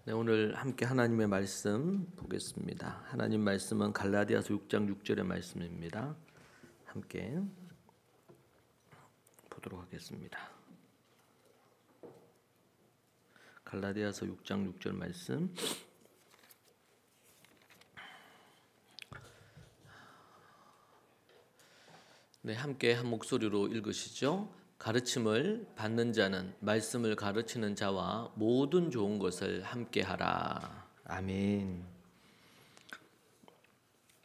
네, 오늘 함께 하나님의 말씀 보겠습니다. 하나님 말씀은 갈라디아서 6장 6절의 말씀입니다. 함께 보도록 하겠습니다. 갈라디아서 6장 6절 말씀. 네, 함께 한 목소리로 읽으시죠. 가르침을 받는 자는 말씀을 가르치는 자와 모든 좋은 것을 함께 하라. 아멘.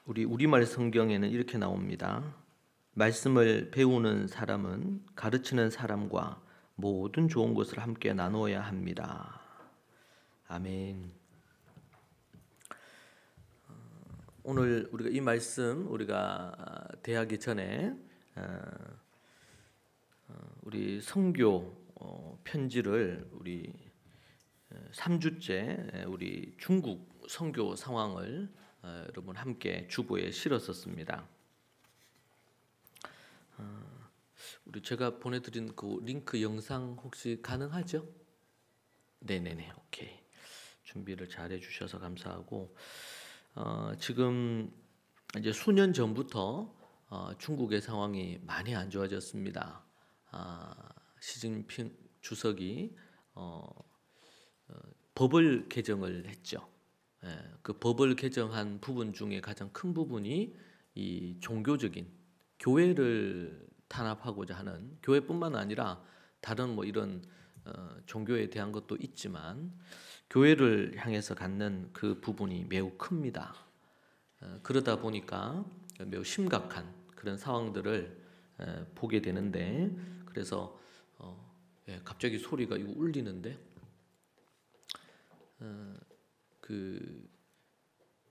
우리말 성경에는 이렇게 나옵니다. 말씀을 배우는 사람은 가르치는 사람과 모든 좋은 것을 함께 나누어야 합니다. 아멘. 오늘 우리가 이 말씀 우리가 대하기 전에 우리 선교 편지를 우리 3주째 우리 중국 선교 상황을 여러분 함께 주보에 실었었습니다. 우리 제가 보내드린 그 링크 영상 혹시 가능하죠? 네네네, 오케이. 준비를 잘 해주셔서 감사하고 지금 이제 수년 전부터 중국의 상황이 많이 안 좋아졌습니다. 시진핑 주석이 법을 개정을 했죠. 그 법을 개정한 부분 중에 가장 큰 부분이 이 종교적인 교회를 탄압하고자 하는, 교회뿐만 아니라 다른 뭐 이런 종교에 대한 것도 있지만 교회를 향해서 갖는 그 부분이 매우 큽니다. 그러다 보니까 매우 심각한 그런 상황들을 보게 되는데, 그래서 갑자기 소리가 이거 울리는데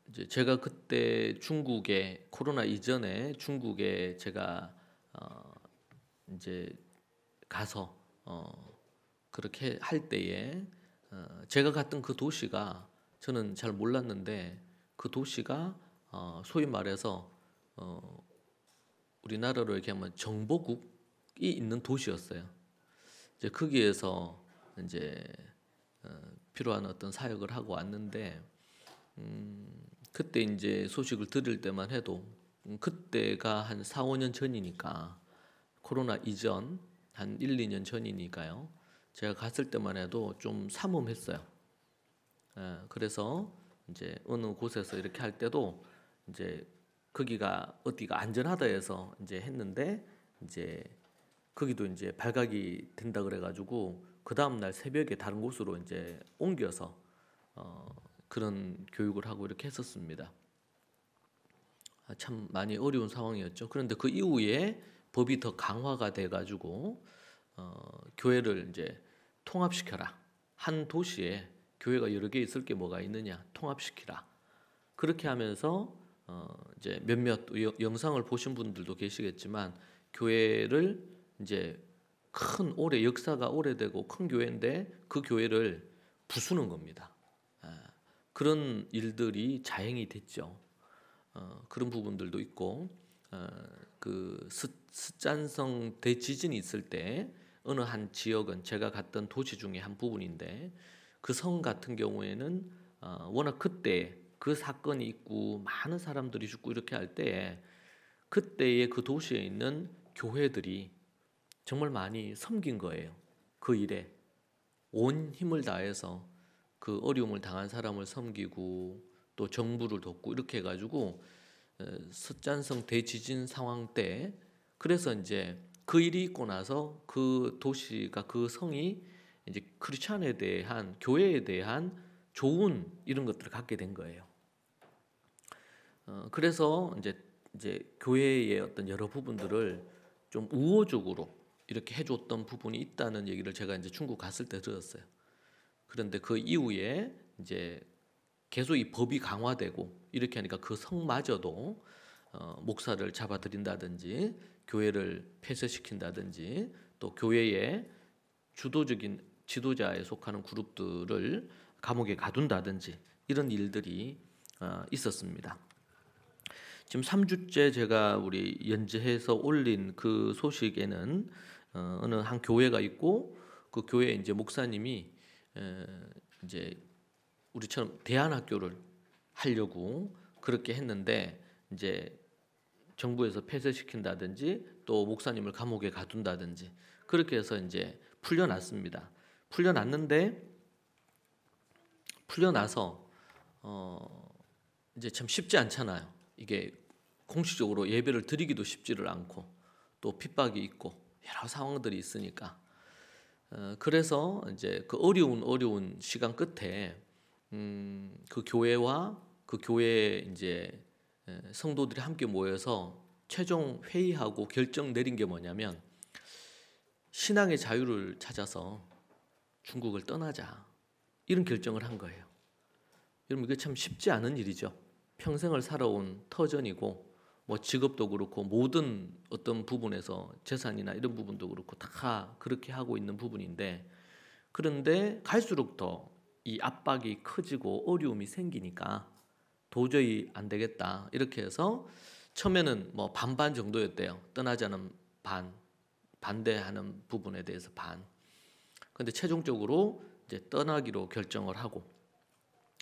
이제 제가 그때 중국에 코로나 이전에 중국에 제가 이제 가서 그렇게 할 때에 제가 갔던 그 도시가, 저는 잘 몰랐는데 그 도시가 소위 말해서 우리나라로 이렇게 하면 정보국이 있는 도시였어요. 이제 거기에서 이제 필요한 어떤 사역을 하고 왔는데 그때 이제 소식을 들을 때만 해도 그때가 한 4, 5년 전이니까, 코로나 이전 한 1, 2년 전이니까요. 제가 갔을 때만 해도 좀 삼엄했어요. 그래서 이제 어느 곳에서 이렇게 할 때도 이제 거기가 어디가 안전하다 해서 이제 했는데, 이제 거기도 이제 발각이 된다 그래가지고 그 다음 날 새벽에 다른 곳으로 이제 옮겨서 그런 교육을 하고 이렇게 했었습니다. 참 많이 어려운 상황이었죠. 그런데 그 이후에 법이 더 강화가 돼가지고 교회를 이제 통합시켜라. 한 도시에 교회가 여러 개 있을 게 뭐가 있느냐, 통합시키라. 그렇게 하면서 이제 몇몇 영상을 보신 분들도 계시겠지만 교회를 이제 큰 오래 역사가 오래되고 큰 교회인데 그 교회를 부수는 겁니다. 그런 일들이 자행이 됐죠. 그런 부분들도 있고 그 스촨성 대지진이 있을 때 어느 한 지역은 제가 갔던 도시 중에 한 부분인데, 그 성 같은 경우에는 워낙 그때 그 사건이 있고 많은 사람들이 죽고 이렇게 할 때에 그때의 그 도시에 있는 교회들이 정말 많이 섬긴 거예요. 그 일에 온 힘을 다해서 그 어려움을 당한 사람을 섬기고 또 정부를 돕고 이렇게 해가지고 스촨성 대지진 상황 때, 그래서 이제 그 일이 있고 나서 그 도시가, 그 성이 이제 크리스찬에 대한, 교회에 대한 좋은 이런 것들을 갖게 된 거예요. 그래서 이제 교회의 어떤 여러 부분들을 좀 우호적으로 이렇게 해줬던 부분이 있다는 얘기를 제가 이제 중국 갔을 때 들었어요. 그런데 그 이후에 이제 계속 이 법이 강화되고 이렇게 하니까 그 성마저도 목사를 잡아들인다든지 교회를 폐쇄시킨다든지 또 교회의 주도적인 지도자에 속하는 그룹들을 감옥에 가둔다든지 이런 일들이 있었습니다. 지금 3주째 제가 우리 연재해서 올린 그 소식에는 어느 한 교회가 있고 그 교회 이제 목사님이 이제 우리처럼 대안학교를 하려고 그렇게 했는데 이제 정부에서 폐쇄시킨다든지 또 목사님을 감옥에 가둔다든지 그렇게 해서 이제 풀려났습니다. 풀려나서 이제 참 쉽지 않잖아요. 이게 공식적으로 예배를 드리기도 쉽지를 않고 또 핍박이 있고 여러 상황들이 있으니까 그래서 이제 그 어려운 시간 끝에 그 교회와 그 교회 이제 성도들이 함께 모여서 최종 회의하고 결정 내린 게 뭐냐면 신앙의 자유를 찾아서 중국을 떠나자 이런 결정을 한 거예요. 여러분 이게 참 쉽지 않은 일이죠. 평생을 살아온 터전이고 뭐 직업도 그렇고 모든 어떤 부분에서 재산이나 이런 부분도 그렇고 다 그렇게 하고 있는 부분인데 그런데 갈수록 더 이 압박이 커지고 어려움이 생기니까 도저히 안 되겠다 이렇게 해서 처음에는 뭐 반반 정도였대요. 떠나자는 반, 반대하는 부분에 대해서 반. 근데 최종적으로 이제 떠나기로 결정을 하고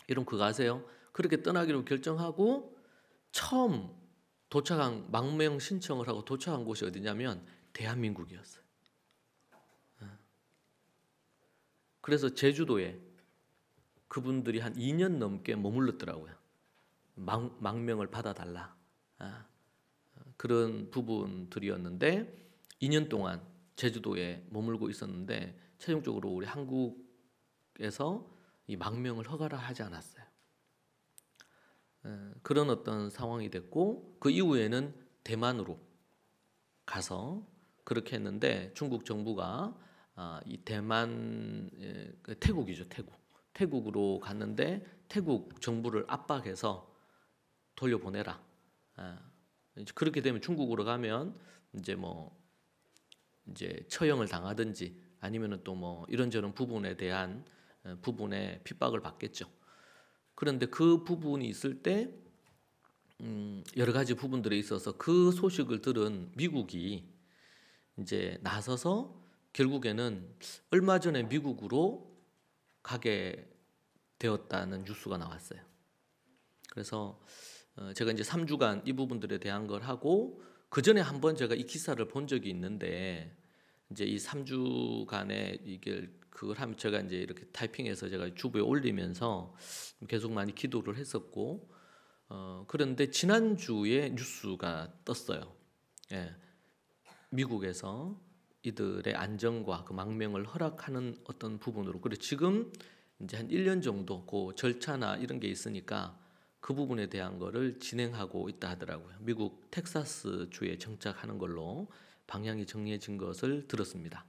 여러분 그거 아세요? 그렇게 떠나기로 결정하고 처음 도착한 망명 신청을 하고 도착한 곳이 어디냐면 대한민국이었어요. 그래서 제주도에 그분들이 한 2년 넘게 머물렀더라고요. 망명을 받아달라. 그런 부분들이었는데 2년 동안 제주도에 머물고 있었는데 최종적으로 우리 한국에서 이 망명을 허가를 하지 않았어요. 그런 어떤 상황이 됐고 그 이후에는 대만으로 가서 그렇게 했는데 중국 정부가 이 대만 태국이죠. 태국으로 갔는데 태국 정부를 압박해서 돌려보내라. 그렇게 되면 중국으로 가면 이제 뭐 이제 처형을 당하든지 아니면은 또 뭐 이런저런 부분에 대한 부분에 핍박을 받겠죠. 그런데 그 부분이 있을 때 여러 가지 부분들에 있어서 그 소식을 들은 미국이 이제 나서서 결국에는 얼마 전에 미국으로 가게 되었다는 뉴스가 나왔어요. 그래서 제가 이제 3주간 이 부분들에 대한 걸 하고 그 전에 한번 제가 이 기사를 본 적이 있는데 이제 이 3주간에 이게 그걸 하면 제가 이제 이렇게 타이핑해서 제가 유튜브에 올리면서 계속 많이 기도를 했었고 그런데 지난주에 뉴스가 떴어요. 예, 미국에서 이들의 안정과 그 망명을 허락하는 어떤 부분으로 그리고 지금 이제 한 1년 정도 그 절차나 이런 게 있으니까 그 부분에 대한 거를 진행하고 있다 하더라고요. 미국 텍사스 주에 정착하는 걸로 방향이 정해진 것을 들었습니다.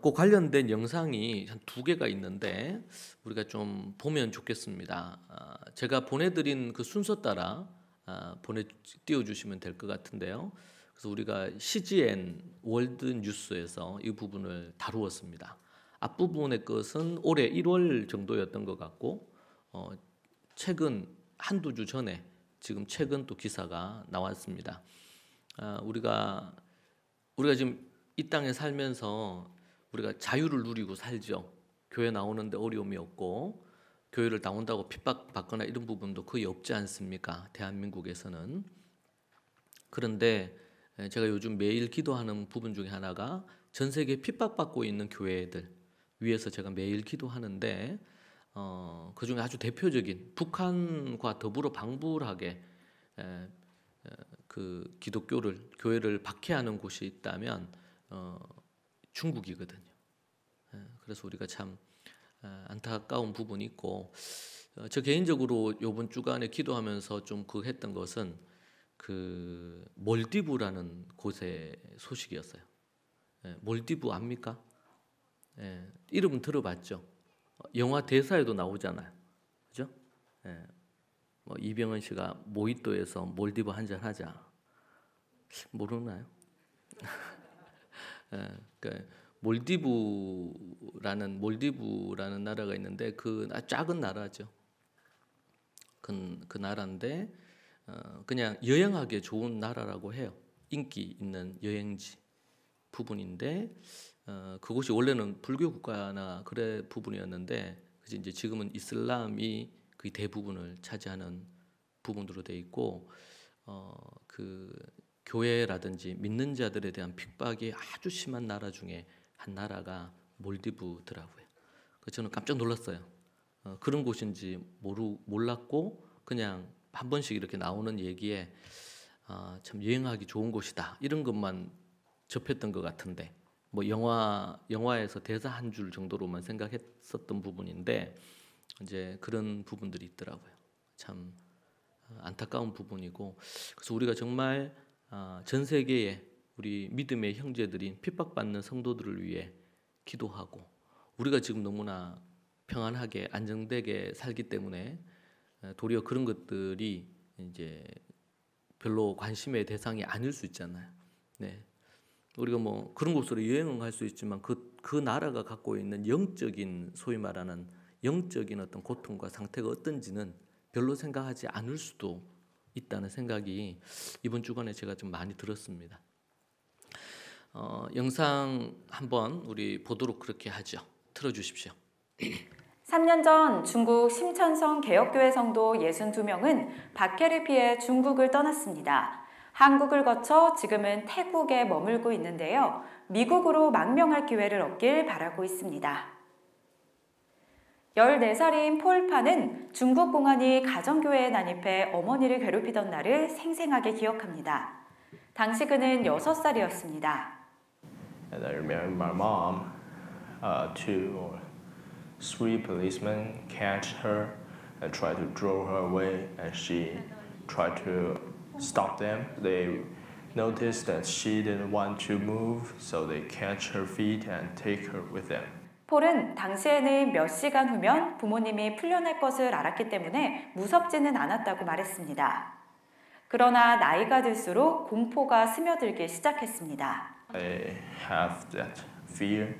그 관련된 영상이 한 2개가 있는데 우리가 좀 보면 좋겠습니다. 제가 보내드린 그 순서 따라 띄워주시면 될 것 같은데요. 그래서 우리가 CGN 월드 뉴스에서 이 부분을 다루었습니다. 앞부분의 것은 올해 1월 정도였던 것 같고 최근 한두 주 전에 지금 최근 또 기사가 나왔습니다. 우리가 지금 이 땅에 살면서 우리가 자유를 누리고 살죠. 교회 나오는데 어려움이 없고 교회를 나온다고 핍박받거나 이런 부분도 거의 없지 않습니까? 대한민국에서는. 그런데 제가 요즘 매일 기도하는 부분 중에 하나가 전 세계 핍박받고 있는 교회들 위해서 제가 매일 기도하는데 그 중에 아주 대표적인 북한과 더불어 방불하게 그 교회를 박해하는 곳이 있다면 중국이거든요. 그래서 우리가 참 안타까운 부분이 있고 저 개인적으로 이번 주간에 기도하면서 좀 했던 것은 그 몰디브라는 곳의 소식이었어요. 몰디브 압니까? 이름은 들어봤죠. 영화 대사에도 나오잖아요. 그죠? 뭐 이병헌 씨가 모히또에서 몰디브 한잔 하자. 모르나요? 그러니까 몰디브라는 나라가 있는데 그 작은 나라죠. 그 나라인데 그냥 여행하기 좋은 나라라고 해요. 인기 있는 여행지 부분인데 그곳이 원래는 불교 국가나 그래 부분이었는데 그래서 이제 지금은 이슬람이 거의 대부분을 차지하는 부분으로 돼 있고 그 교회라든지 믿는 자들에 대한 핍박이 아주 심한 나라 중에 한 나라가 몰디브더라고요. 그래서 저는 깜짝 놀랐어요. 그런 곳인지 몰랐고 그냥 한 번씩 이렇게 나오는 얘기에 참 여행하기 좋은 곳이다 이런 것만 접했던 것 같은데 뭐 영화에서 대사 한 줄 정도로만 생각했었던 부분인데 이제 그런 부분들이 있더라고요. 참 안타까운 부분이고 그래서 우리가 정말 전 세계에 우리 믿음의 형제들인 핍박받는 성도들을 위해 기도하고 우리가 지금 너무나 평안하게 안정되게 살기 때문에 도리어 그런 것들이 이제 별로 관심의 대상이 아닐 수 있잖아요. 네. 우리가 뭐 그런 곳으로 여행은 갈 수 있지만 그 나라가 갖고 있는 영적인 소위 말하는 영적인 어떤 고통과 상태가 어떤지는 별로 생각하지 않을 수도 있다는 생각이 이번 주간에 제가 좀 많이 들었습니다. 영상 한번 우리 보도록 그렇게 하죠. 틀어주십시오. 3년 전 중국 심천성 개혁교회 성도 62명은 박해를 피해 중국을 떠났습니다. 한국을 거쳐 지금은 태국에 머물고 있는데요. 미국으로 망명할 기회를 얻길 바라고 있습니다. 14살인 폴파는 중국 공안이 가정교회에 난입해 어머니를 괴롭히던 날을 생생하게 기억합니다. 당시 그는 6살이었습니다. And I remember my mom, 2 or 3 policemen catch her and try to draw her away, and she tried to stop them. They noticed that she didn't want to move, so they catch her feet and take her with them. 폴은 당시에는 몇 시간 후면 부모님이 풀려날 것을 알았기 때문에 무섭지는 않았다고 말했습니다. 그러나 나이가 들수록 공포가 스며들기 시작했습니다. I have that fear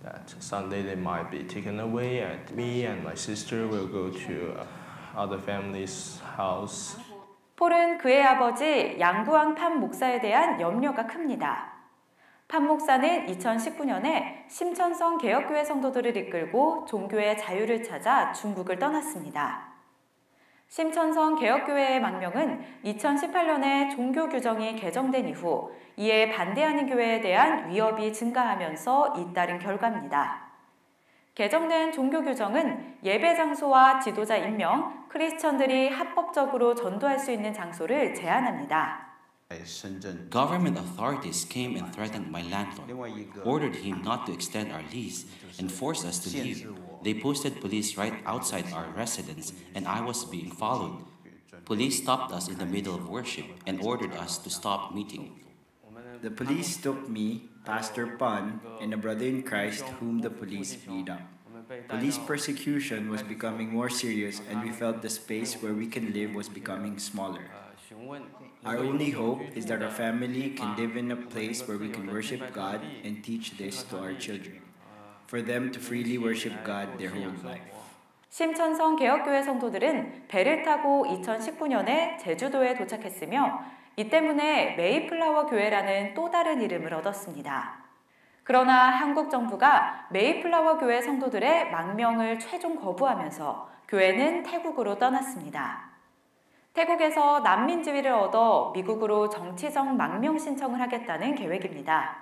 that someday they might be taken away and me and my sister will go to other family's house. 폴은 그의 아버지 양구왕 판 목사에 대한 염려가 큽니다. 판 목사는 2019년에 심천성 개혁교회 성도들을 이끌고 종교의 자유를 찾아 중국을 떠났습니다. 심천성 개혁교회의 망명은 2018년에 종교 규정이 개정된 이후 이에 반대하는 교회에 대한 위협이 증가하면서 잇따른 결과입니다. 개정된 종교 규정은 예배 장소와 지도자 임명, 크리스천들이 합법적으로 전도할 수 있는 장소를 제한합니다. Government authorities came and threatened my landlord, ordered him not to extend our lease, and forced us to leave. They posted police right outside our residence, and I was being followed. Police stopped us in the middle of worship and ordered us to stop meeting. The police took me, Pastor Pan, and a brother in Christ whom the police beat up. Police persecution was becoming more serious, and we felt the space where we can live was becoming smaller. Our only hope is that our family can live in a place where we can worship God and teach this to our children, for them to freely worship God their whole life. 심천성 개혁교회 성도들은 배를 타고 2019년에 제주도에 도착했으며 이 때문에 메이플라워 교회라는 또 다른 이름을 얻었습니다. 그러나 한국 정부가 메이플라워 교회 성도들의 망명을 최종 거부하면서 교회는 태국으로 떠났습니다. 태국에서 난민 지위를 얻어 미국으로 정치적 망명 신청을 하겠다는 계획입니다.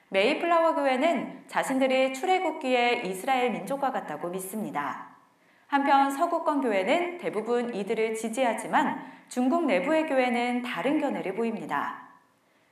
메이플라워 교회는 자신들이 출애굽기의 이스라엘 민족과 같다고 믿습니다. 한편 서구권 교회는 대부분 이들을 지지하지만 중국 내부의 교회는 다른 견해를 보입니다.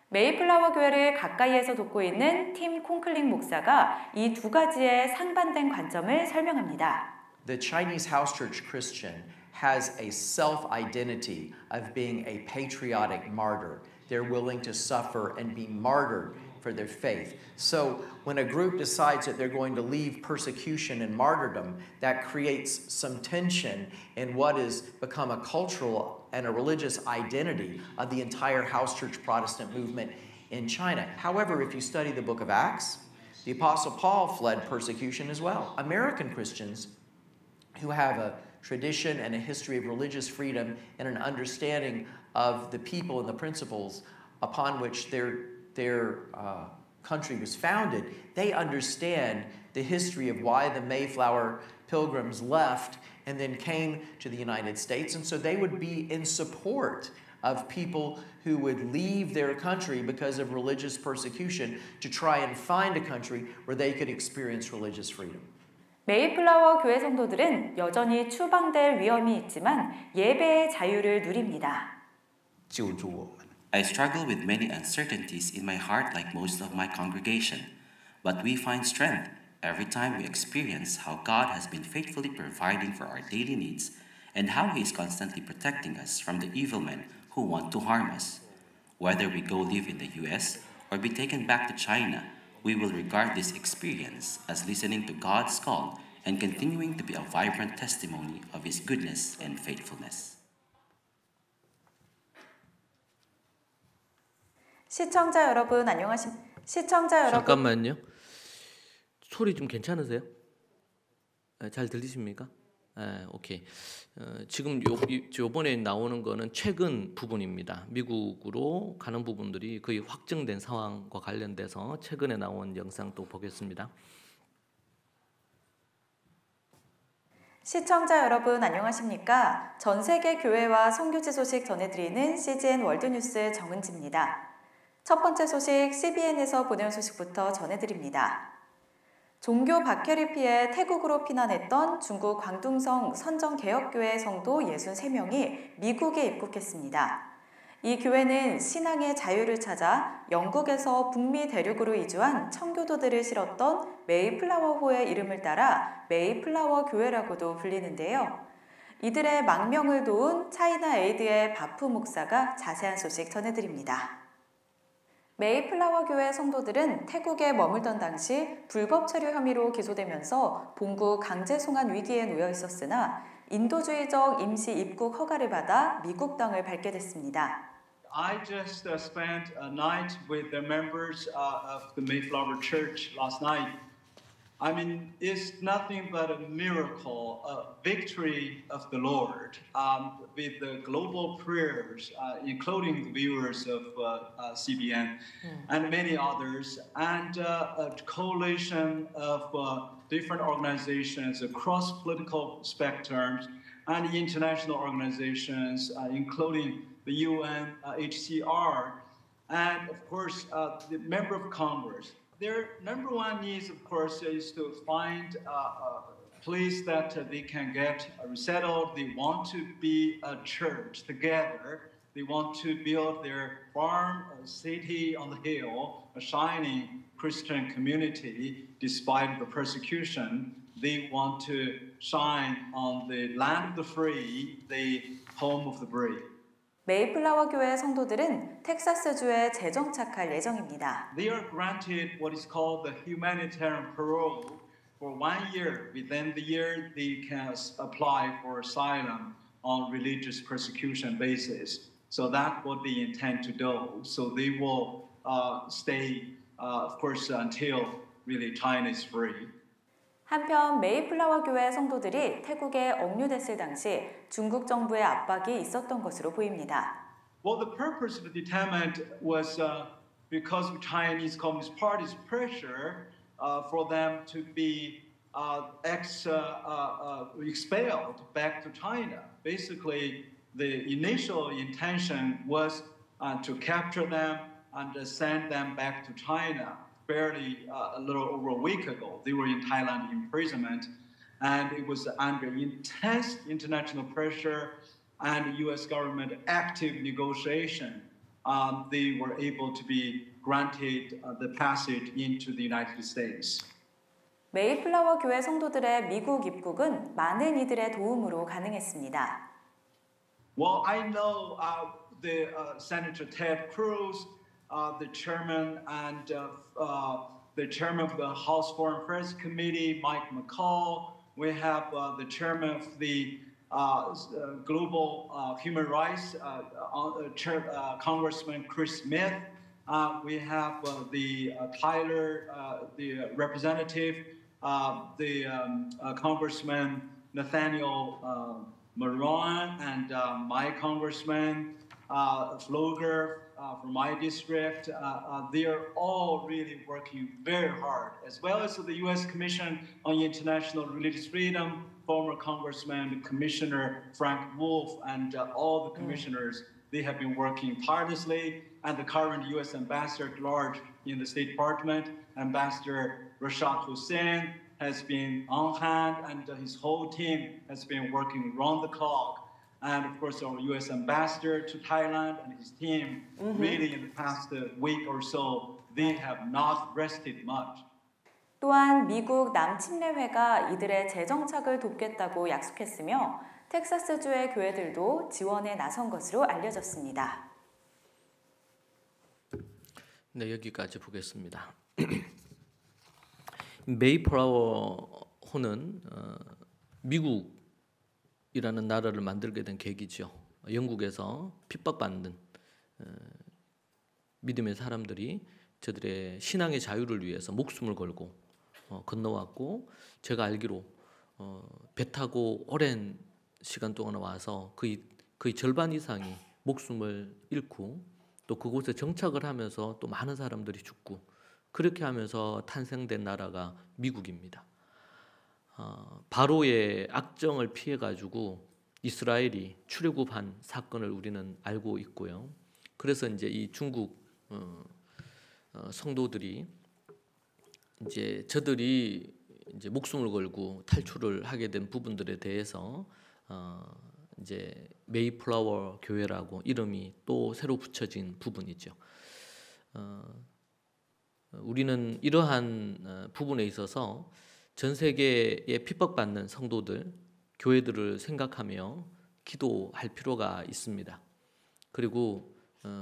메이플라워 교회를 가까이에서 돕고 있는 팀 콩클링 목사가 이 두 가지의 상반된 관점을 설명합니다. The Chinese house church Christian has a self-identity of being a patriotic martyr. They're willing to suffer and be martyred for their faith. So when a group decides that they're going to leave persecution and martyrdom, that creates some tension in what has become a cultural and a religious identity of the entire house church Protestant movement in China. However, if you study the book of Acts, the Apostle Paul fled persecution as well. American Christians who have a tradition and a history of religious freedom and an understanding of the people and the principles upon which their country was founded, they understand the history of why the Mayflower pilgrims left and then came to the United States. And so they would be in support of people who would leave their country because of religious persecution to try and find a country where they could experience religious freedom. 메이플라워 교회 성도들은 여전히 추방될 위험이 있지만 예배의 자유를 누립니다. I struggle with many uncertainties in my heart like most of my congregation, but we find strength every time we experience how God has been faithfully providing for our daily needs and how He is constantly protecting us from the evil men who want to harm us. Whether we go live in the US or be taken back to China, we will regard this experience as listening to God's call and continuing to be a vibrant testimony of His goodness and faithfulness. 시청자 여러분 잠깐만요. 소리 좀 괜찮으세요? 잘 들리십니까? 오케이. 지금 요번에 나오는 거는 최근 부분입니다. 미국으로 가는 부분들이 거의 확정된 상황과 관련돼서 최근에 나온 영상 또 보겠습니다. 시청자 여러분 안녕하십니까? 전 세계 교회와 선교지 소식 전해드리는 CGN 월드뉴스 정은지입니다. 첫 번째 소식 CBN에서 보내온 소식부터 전해드립니다. 종교 박해를 피해 태국으로 피난했던 중국 광둥성 선정개혁교회 성도 63명이 미국에 입국했습니다. 이 교회는 신앙의 자유를 찾아 영국에서 북미 대륙으로 이주한 청교도들을 실었던 메이플라워호의 이름을 따라 메이플라워 교회라고도 불리는데요. 이들의 망명을 도운 차이나 에이드의 바프 목사가 자세한 소식 전해드립니다. 메이플라워 교회 성도들은 태국에 머물던 당시 불법 체류 혐의로 기소되면서 본국 강제 송환 위기에 놓여 있었으나 인도주의적 임시 입국 허가를 받아 미국 땅을 밟게 됐습니다. I just spent a night with the members of the Mayflower Church last night. I mean, it's nothing but a miracle, a victory of the Lord with the global prayers, including the viewers of CBN and many others, and a coalition of different organizations across political spectrums and international organizations, including the UN, HCR, and of course, the member of Congress. Their number one needs, of course, is to find a place that they can get resettled. They want to be a church together. They want to build their farm, a city on the hill, a shining Christian community despite the persecution. They want to shine on the land of the free, the home of the brave. 메이플라워 교회 성도들은 텍사스주에 재정착할 예정입니다. They are granted what is called the humanitarian parole for 1 year. Within the year, they can apply for asylum on religious persecution basis. So that's what they intend to do. So they will stay, of course, until really China is free. 한편 메이플라워 교회 성도들이 태국에 억류됐을 당시 중국 정부의 압박이 있었던 것으로 보입니다. Well, the purpose of the detainment was because of Chinese Communist Party's pressure for them to be expelled back to China. Basically, the initial intention was to capture them and send them back to China. Barely a little over a week ago, they were in Thailand imprisonment, and it was under intense international pressure and U.S. government active negotiation. They were able to be granted the passage into the United States. 메이플라워 교회 성도들의 미국 입국은 많은 이들의 도움으로 가능했습니다. Well, I know the Senator Ted Cruz, the chairman and the chairman of the House Foreign Affairs Committee, Mike McCall. We have the chairman of the Global Human Rights, Congressman Chris Smith. We have the Tyler, the representative, the Congressman Nathaniel Maron, and my Congressman Floger from my district, they are all really working very hard, as well as the U.S. Commission on International Religious Freedom, former Congressman Commissioner Frank Wolf, and all the commissioners. They have been working tirelessly, and the current U.S. Ambassador at large in the State Department, Ambassador Rashad Hussain, has been on hand, and his whole team has been working round the clock. And of course, our U.S. Ambassador to Thailand and his team, really in the past week or so, they have not rested much. 또한 미국 남침례회가 이들의 재정착을 돕겠다고 약속했으며 텍사스주의 교회들도 지원에 나선 것으로 알려졌습니다. 네, 여기까지 보겠습니다. 메이플라워호는 미국이라는 나라를 만들게 된 계기죠. 영국에서 핍박받는 믿음의 사람들이 저들의 신앙의 자유를 위해서 목숨을 걸고 건너왔고, 제가 알기로 배 타고 오랜 시간 동안 와서 거의 절반 이상이 목숨을 잃고, 또 그곳에 정착을 하면서 또 많은 사람들이 죽고, 그렇게 하면서 탄생된 나라가 미국입니다. 바로의 악정을 피해 가지고 이스라엘이 출애굽한 사건을 우리는 알고 있고요. 그래서 이제 이 중국 성도들이 이제 저들이 이제 목숨을 걸고 탈출을 하게 된 부분들에 대해서 이제 메이플라워 교회라고 이름이 또 새로 붙여진 부분이죠. 우리는 이러한 부분에 있어서 전 세계에 핍박받는 성도들, 교회들을 생각하며 기도할 필요가 있습니다. 그리고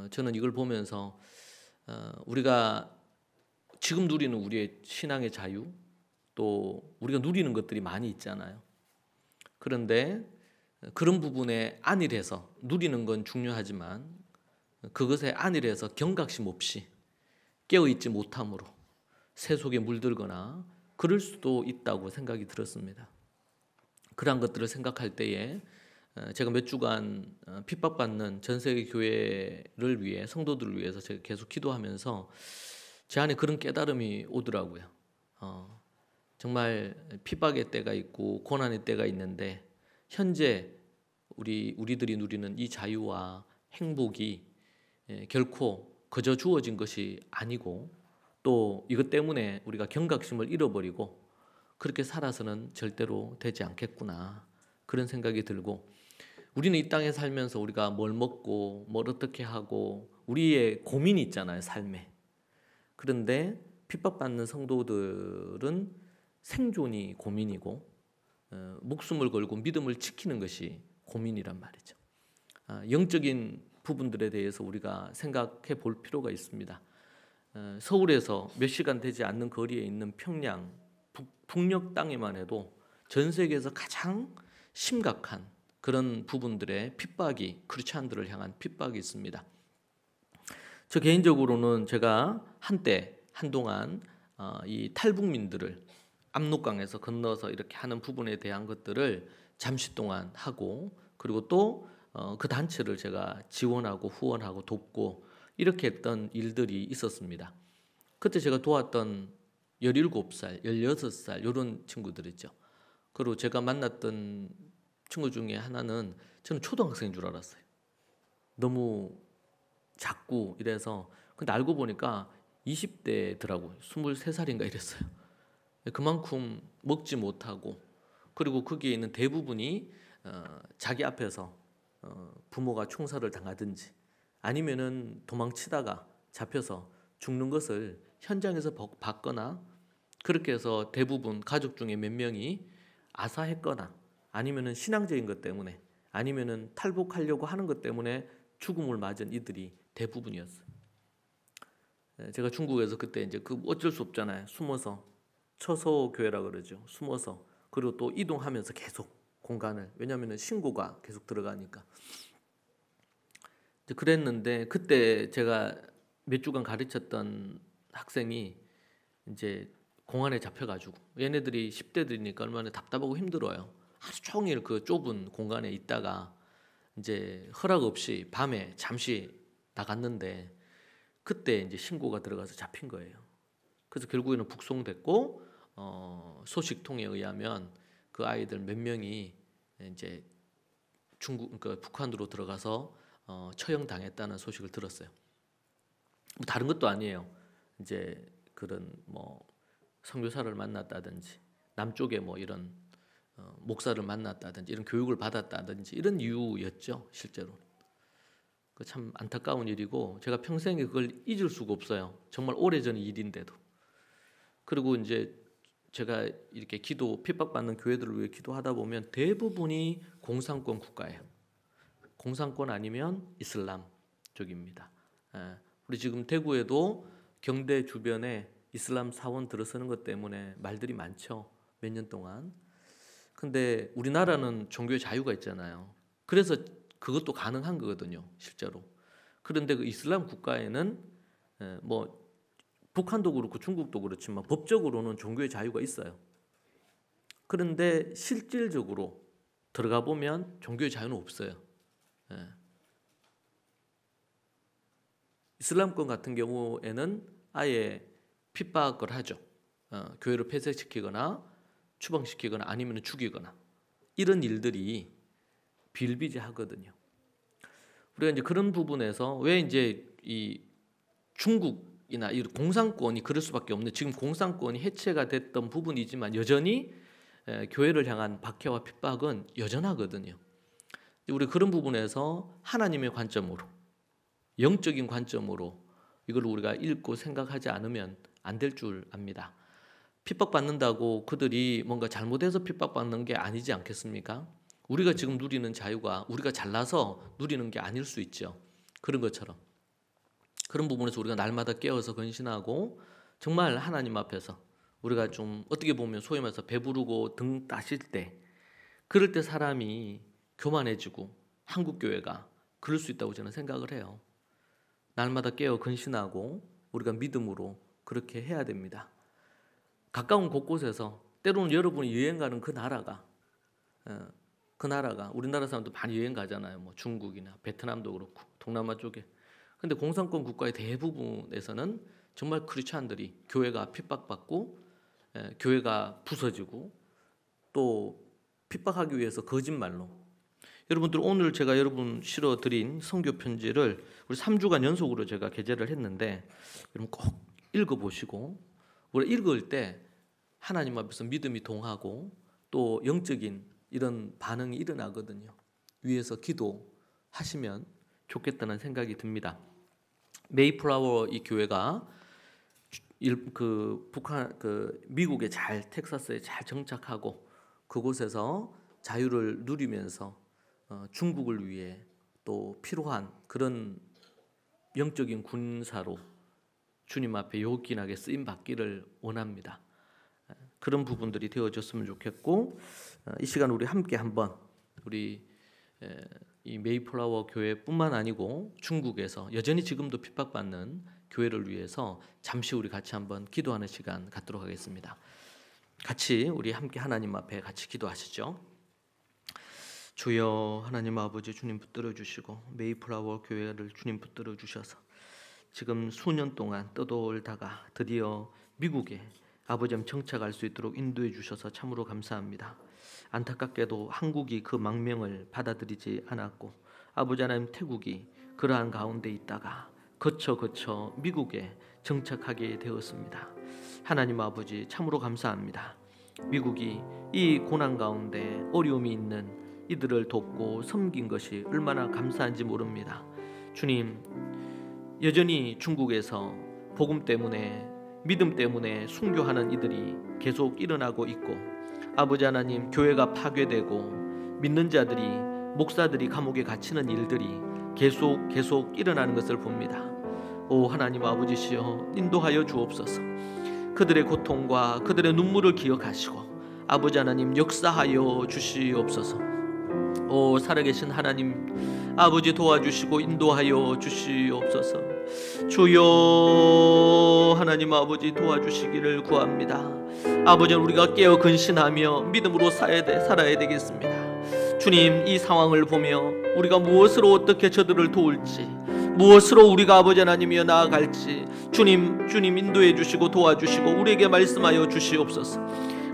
저는 이걸 보면서 우리가 지금 누리는 우리의 신앙의 자유, 또 우리가 누리는 것들이 많이 있잖아요. 그런데 그런 부분에 안일해서 누리는 건 중요하지만 그것에 안일해서 경각심 없이 깨어있지 못함으로 새 속에 물들거나 그럴 수도 있다고 생각이 들었습니다. 그러한 것들을 생각할 때에 제가 몇 주간 핍박받는 전 세계 교회를 위해, 성도들을 위해서 제가 계속 기도하면서 제 안에 그런 깨달음이 오더라고요. 정말 핍박의 때가 있고 고난의 때가 있는데 현재 우리들이 누리는 이 자유와 행복이 결코 그저 주어진 것이 아니고, 또 이것 때문에 우리가 경각심을 잃어버리고 그렇게 살아서는 절대로 되지 않겠구나, 그런 생각이 들고, 우리는 이 땅에 살면서 우리가 뭘 먹고 뭘 어떻게 하고 우리의 고민이 있잖아요, 삶에. 그런데 핍박받는 성도들은 생존이 고민이고 목숨을 걸고 믿음을 지키는 것이 고민이란 말이죠. 영적인 부분들에 대해서 우리가 생각해 볼 필요가 있습니다. 서울에서 몇 시간 되지 않는 거리에 있는 평양 북녘 땅에만 해도 전 세계에서 가장 심각한 그런 부분들의 핍박이, 크리스찬들을 향한 핍박이 있습니다. 저 개인적으로는 제가 한동안 이 탈북민들을 압록강에서 건너서 이렇게 하는 부분에 대한 것들을 잠시 동안 하고, 그리고 또 그 단체를 제가 지원하고 후원하고 돕고 이렇게 했던 일들이 있었습니다. 그때 제가 도왔던 17살, 16살 이런 친구들이죠. 그리고 제가 만났던 친구 중에 하나는 저는 초등학생인 줄 알았어요. 너무 작고 이래서. 근데 알고 보니까 20대더라고요. 23살인가 이랬어요. 그만큼 먹지 못하고, 그리고 거기에 있는 대부분이 자기 앞에서 부모가 총살을 당하든지 아니면은 도망치다가 잡혀서 죽는 것을 현장에서 봤거나, 그렇게 해서 대부분 가족 중에 몇 명이 아사했거나 아니면은 신앙적인 것 때문에 아니면은 탈북하려고 하는 것 때문에 죽음을 맞은 이들이 대부분이었어요. 제가 중국에서 그때 이제 그 어쩔 수 없잖아요. 숨어서, 처소 교회라 그러죠. 숨어서, 그리고 또 이동하면서 계속 공간을, 왜냐하면 신고가 계속 들어가니까. 이제 그랬는데 그때 제가 몇 주간 가르쳤던 학생이 이제 공안에 잡혀가지고, 얘네들이 10대들이니까 얼마나 답답하고 힘들어요. 하루 종일 그 좁은 공간에 있다가 이제 허락 없이 밤에 잠시 나갔는데 그때 이제 신고가 들어가서 잡힌 거예요. 그래서 결국에는 북송됐고 소식통에 의하면 그 아이들 몇 명이 이제 그러니까 북한으로 들어가서 처형당했다는 소식을 들었어요. 뭐 다른 것도 아니에요. 이제 그런 뭐 선교사를 만났다든지 남쪽에 뭐 이런 목사를 만났다든지 이런 교육을 받았다든지 이런 이유였죠. 실제로. 그 참 안타까운 일이고 제가 평생에 그걸 잊을 수가 없어요. 정말 오래전 일인데도. 그리고 이제 제가 이렇게 핍박받는 교회들을 위해 기도하다 보면 대부분이 공산권 국가예요. 공산권 아니면 이슬람 쪽입니다. 우리 지금 대구에도 경대 주변에 이슬람 사원 들어서는 것 때문에 말들이 많죠. 몇 년 동안. 근데 우리나라는 종교의 자유가 있잖아요. 그래서 그것도 가능한 거거든요. 실제로. 그런데 그 이슬람 국가에는 뭐 북한도 그렇고 중국도 그렇지만 법적으로는 종교의 자유가 있어요. 그런데 실질적으로 들어가 보면 종교의 자유는 없어요. 이슬람권 같은 경우에는 아예 핍박을 하죠. 교회를 폐쇄시키거나 추방시키거나 아니면 죽이거나 이런 일들이 비일비재하거든요. 우리가 이제 그런 부분에서 왜 이제 이 중국이나 이 공산권이 그럴 수밖에 없는, 지금 공산권이 해체가 됐던 부분이지만 여전히 교회를 향한 박해와 핍박은 여전하거든요. 우리 그런 부분에서 하나님의 관점으로, 영적인 관점으로 이걸 우리가 읽고 생각하지 않으면 안 될 줄 압니다. 핍박받는다고 그들이 뭔가 잘못해서 핍박받는 게 아니지 않겠습니까? 우리가 지금 누리는 자유가 우리가 잘나서 누리는 게 아닐 수 있죠. 그런 것처럼. 그런 부분에서 우리가 날마다 깨어서 근신하고 정말 하나님 앞에서 우리가 좀 어떻게 보면 소위 말해서 배부르고 등 따실 때, 그럴 때 사람이 교만해지고 한국교회가 그럴 수 있다고 저는 생각을 해요. 날마다 깨어 근신하고 우리가 믿음으로 그렇게 해야 됩니다. 가까운 곳곳에서 때로는 여러분이 여행 가는 그 나라가 우리나라 사람도 많이 여행 가잖아요. 뭐 중국이나 베트남도 그렇고 동남아 쪽에. 근데 공산권 국가의 대부분에서는 정말 크리스찬들이 교회가 핍박받고 교회가 부서지고 또 핍박하기 위해서 거짓말로. 여러분들 오늘 제가 여러분 실어드린 선교 편지를 우리 3주간 연속으로 제가 게재를 했는데 여러분 꼭 읽어보시고, 우리가 읽을 때 하나님 앞에서 믿음이 동하고 또 영적인 이런 반응이 일어나거든요. 위에서 기도하시면 좋겠다는 생각이 듭니다. 메이플라워 이 교회가 미국에 텍사스에 잘 정착하고 그곳에서 자유를 누리면서 중국을 위해 또 필요한 그런 영적인 군사로 주님 앞에 요긴하게 쓰임 받기를 원합니다. 그런 부분들이 되어졌으면 좋겠고, 이 시간 우리 함께 한번 우리 이 메이플라워 교회뿐만 아니고 중국에서 여전히 지금도 핍박받는 교회를 위해서 잠시 우리 같이 한번 기도하는 시간 갖도록 하겠습니다. 같이 우리 함께 하나님 앞에 같이 기도하시죠. 주여 하나님 아버지, 주님 붙들어 주시고 메이플라워 교회를 주님 붙들어 주셔서 지금 수년 동안 떠돌다가 드디어 미국에 아버지 정착할 수 있도록 인도해 주셔서 참으로 감사합니다. 안타깝게도 한국이 그 망명을 받아들이지 않았고 아버지 하나님 태국이 그러한 가운데 있다가 거쳐 미국에 정착하게 되었습니다. 하나님 아버지 참으로 감사합니다. 미국이 이 고난 가운데 어려움이 있는 이들을 돕고 섬긴 것이 얼마나 감사한지 모릅니다. 주님, 여전히 중국에서 복음 때문에 믿음 때문에 순교하는 이들이 계속 일어나고 있고 아버지 하나님 교회가 파괴되고 믿는 자들이 목사들이 감옥에 갇히는 일들이 계속 일어나는 것을 봅니다. 오 하나님 아버지시여 인도하여 주옵소서. 그들의 고통과 그들의 눈물을 기억하시고 아버지 하나님 역사하여 주시옵소서. 오 살아계신 하나님 아버지 도와주시고 인도하여 주시옵소서. 주여 하나님 아버지 도와주시기를 구합니다. 아버지는 우리가 깨어 근신하며 믿음으로 살아야 되겠습니다. 주님 이 상황을 보며 우리가 무엇으로 어떻게 저들을 도울지 무엇으로 우리가 아버지 하나님이여 나아갈지 주님 인도해 주시고 도와주시고 우리에게 말씀하여 주시옵소서.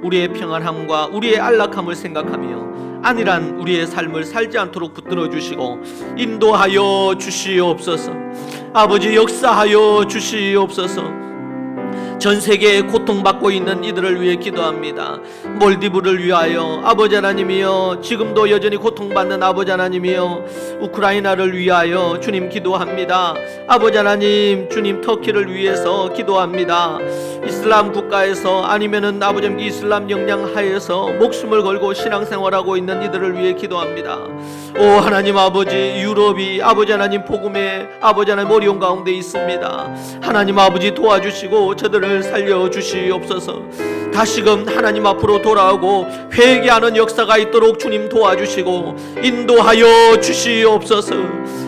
우리의 평안함과 우리의 안락함을 생각하며 안일한 우리의 삶을 살지 않도록 붙들어 주시고 인도하여 주시옵소서. 아버지 역사하여 주시옵소서. 전 세계에 고통받고 있는 이들을 위해 기도합니다. 몰디브를 위하여 아버지 하나님이여, 지금도 여전히 고통받는 아버지 하나님이여, 우크라이나를 위하여 주님 기도합니다. 아버지 하나님, 주님 터키를 위해서 기도합니다. 이슬람 국가에서 아니면은 아버지 이슬람 영향 하에서 목숨을 걸고 신앙생활하고 있는 이들을 위해 기도합니다. 오 하나님 아버지, 유럽이 아버지 하나님 복음에 아버지 하나님 어려운 가운데 있습니다. 하나님 아버지 도와주시고 저들을 살려주시옵소서. 다시금 하나님 앞으로 돌아오고 회개하는 역사가 있도록 주님 도와주시고 인도하여 주시옵소서.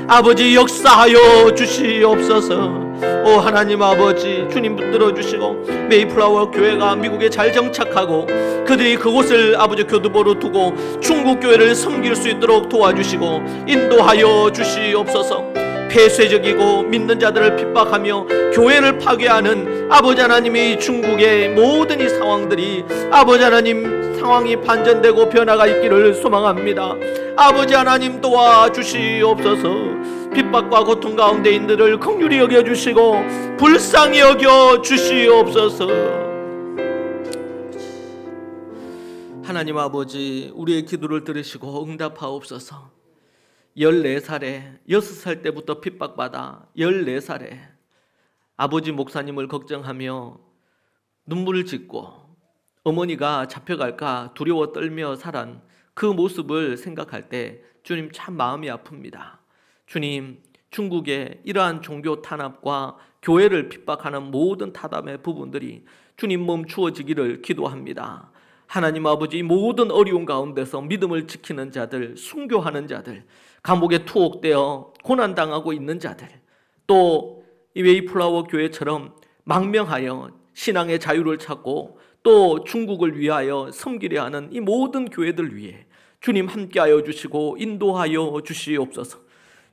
아버지 역사하여 주시옵소서. 오 하나님 아버지, 주님 붙들어 주시고 메이플라워 교회가 미국에 잘 정착하고 그들이 그곳을 아버지 교두보로 두고 중국 교회를 섬길 수 있도록 도와주시고 인도하여 주시옵소서. 폐쇄적이고 믿는 자들을 핍박하며 교회를 파괴하는 아버지 하나님의 중국의 모든 이 상황들이 아버지 하나님 상황이 반전되고 변화가 있기를 소망합니다. 아버지 하나님 도와주시옵소서. 핍박과 고통 가운데 인들을 긍휼히 여겨주시고 불쌍히 여겨주시옵소서. 하나님 아버지, 우리의 기도를 들으시고 응답하옵소서. 14살에 6살 때부터 핍박받아 14살에 아버지 목사님을 걱정하며 눈물을 짓고 어머니가 잡혀갈까 두려워 떨며 살한 그 모습을 생각할 때 주님 참 마음이 아픕니다. 주님, 중국의 이러한 종교 탄압과 교회를 핍박하는 모든 타담의 부분들이 주님 멈추어지기를 기도합니다. 하나님 아버지, 모든 어려운 가운데서 믿음을 지키는 자들, 순교하는 자들, 감옥에 투옥되어 고난당하고 있는 자들, 또 이 웨이플라워 교회처럼 망명하여 신앙의 자유를 찾고 또 중국을 위하여 섬기려 하는 이 모든 교회들 위해 주님 함께하여 주시고 인도하여 주시옵소서.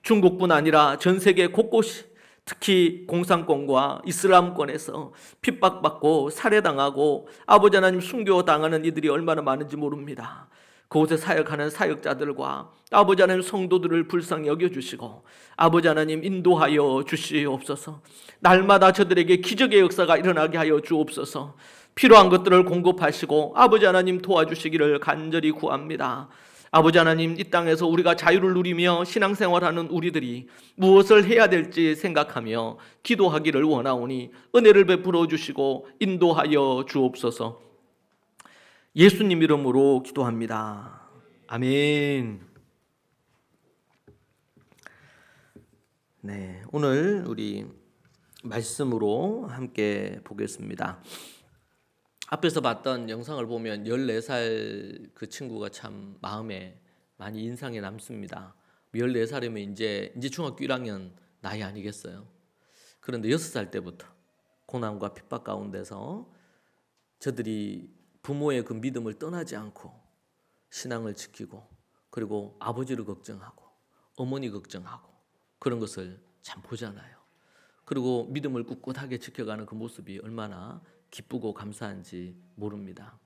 중국뿐 아니라 전 세계 곳곳이 특히 공산권과 이슬람권에서 핍박받고 살해당하고 아버지 하나님 순교당하는 이들이 얼마나 많은지 모릅니다. 그곳에 사역하는 사역자들과 아버지 하나님 성도들을 불쌍히 여겨주시고 아버지 하나님 인도하여 주시옵소서. 날마다 저들에게 기적의 역사가 일어나게 하여 주옵소서. 필요한 것들을 공급하시고 아버지 하나님 도와주시기를 간절히 구합니다. 아버지 하나님, 이 땅에서 우리가 자유를 누리며 신앙생활하는 우리들이 무엇을 해야 될지 생각하며 기도하기를 원하오니 은혜를 베풀어 주시고 인도하여 주옵소서. 예수님 이름으로 기도합니다. 아멘. 네, 오늘 우리 말씀으로 함께 보겠습니다. 앞에서 봤던 영상을 보면 14살 그 친구가 참 마음에 많이 인상에 남습니다. 14살이면 이제 중학교 1학년 나이 아니겠어요? 그런데 6살 때부터 고난과 핍박 가운데서 저들이 부모의 그 믿음을 떠나지 않고 신앙을 지키고 그리고 아버지를 걱정하고 어머니 걱정하고 그런 것을 참 보잖아요. 그리고 믿음을 꿋꿋하게 지켜가는 그 모습이 얼마나 기쁘고 감사한지 모릅니다.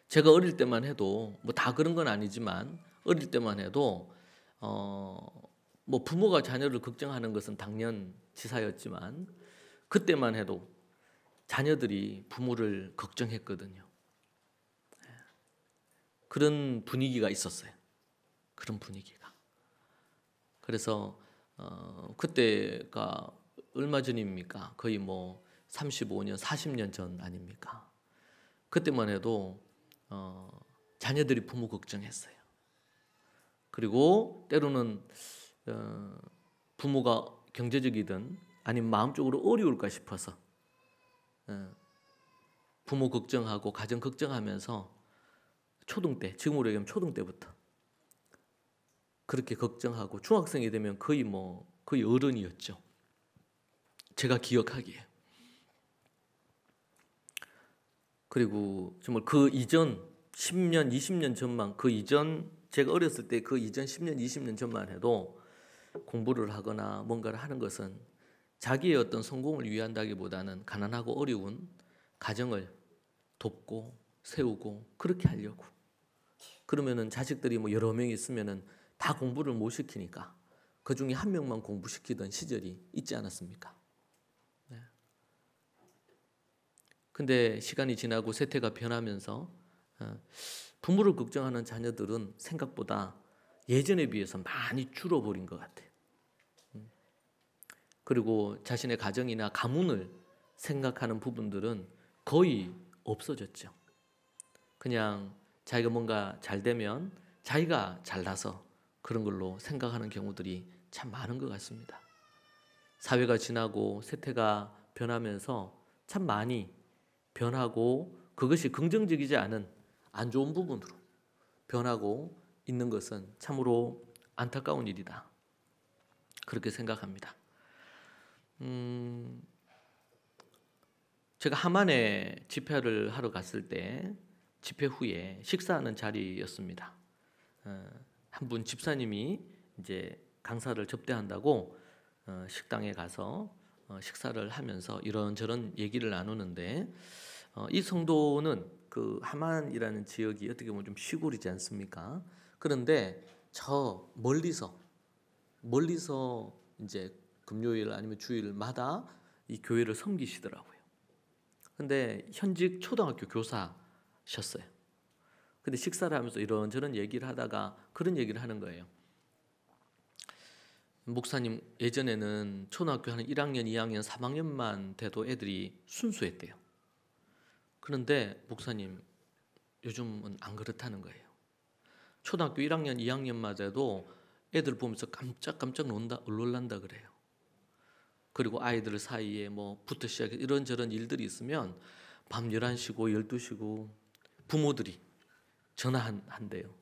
제가 어릴 때만 해도 뭐 다 그런 건 아니지만 어릴 때만 해도 뭐 부모가 자녀를 걱정하는 것은 당연지사였지만 그때만 해도 자녀들이 부모를 걱정했거든요. 그런 분위기가 있었어요. 그런 분위기가. 그래서 그때가 얼마 전입니까? 거의 뭐 35년, 40년 전 아닙니까? 그때만 해도 자녀들이 부모 걱정했어요. 그리고 때로는 부모가 경제적이든 아니면 마음적으로 어려울까 싶어서 부모 걱정하고 가정 걱정하면서 초등 때, 지금으로 얘기하면 초등 때부터 그렇게 걱정하고 중학생이 되면 거의 어른이었죠. 제가 기억하기에. 그리고 정말 그 이전 10년, 20년 전만, 그 이전 제가 어렸을 때 그 이전 10년, 20년 전만 해도 공부를 하거나 뭔가를 하는 것은 자기의 어떤 성공을 위한다기보다는 가난하고 어려운 가정을 돕고 세우고 그렇게 하려고. 그러면은 자식들이 뭐 여러 명이 있으면은 다 공부를 못 시키니까 그 중에 한 명만 공부시키던 시절이 있지 않았습니까? 네. 근데 시간이 지나고 세태가 변하면서 부모를 걱정하는 자녀들은 생각보다 예전에 비해서 많이 줄어버린 것 같아요. 그리고 자신의 가정이나 가문을 생각하는 부분들은 거의 없어졌죠. 그냥 자기가 뭔가 잘 되면 자기가 잘나서 그런 걸로 생각하는 경우들이 참 많은 것 같습니다. 사회가 지나고 세태가 변하면서 참 많이 변하고 그것이 긍정적이지 않은 안 좋은 부분으로 변하고 있는 것은 참으로 안타까운 일이다. 그렇게 생각합니다. 제가 하만에 집회를 하러 갔을 때 집회 후에 식사하는 자리였습니다. 한 분 집사님이 이제 강사를 접대한다고 식당에 가서 식사를 하면서 이런저런 얘기를 나누는데 이 성도는 그 하만이라는 지역이 어떻게 보면 좀 시골이지 않습니까? 그런데 저 멀리서 이제 금요일 아니면 주일마다 이 교회를 섬기시더라고요. 근데 현직 초등학교 교사셨어요. 근데 식사를 하면서 이런저런 얘기를 하다가 그런 얘기를 하는 거예요. 목사님, 예전에는 초등학교 한 1학년, 2학년, 3학년만 돼도 애들이 순수했대요. 그런데 목사님, 요즘은 안 그렇다는 거예요. 초등학교 1학년, 2학년만 돼도 애들 보면서 깜짝깜짝 놀란다 그래요. 그리고 아이들 사이에 뭐부터 시작해 이런저런 일들이 있으면 밤 11시고 12시고 부모들이 전화한대요.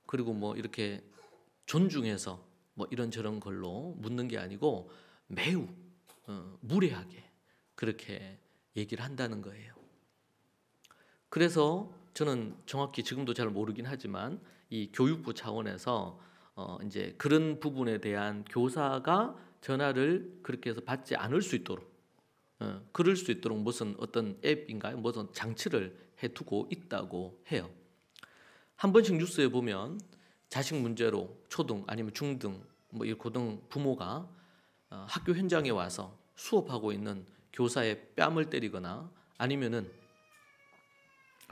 그리고 뭐 이렇게 존중해서 뭐 이런저런 걸로 묻는 게 아니고 매우 무례하게 그렇게 얘기를 한다는 거예요. 그래서 저는 정확히 지금도 잘 모르긴 하지만 이 교육부 차원에서 이제 그런 부분에 대한 교사가 전화를 그렇게 해서 받지 않을 수 있도록 그럴 수 있도록 무슨 어떤 앱인가요? 무슨 장치를 해두고 있다고 해요. 한 번씩 뉴스에 보면 자식 문제로 초등 아니면 중등 뭐 이 고등 부모가 학교 현장에 와서 수업하고 있는 교사의 뺨을 때리거나 아니면은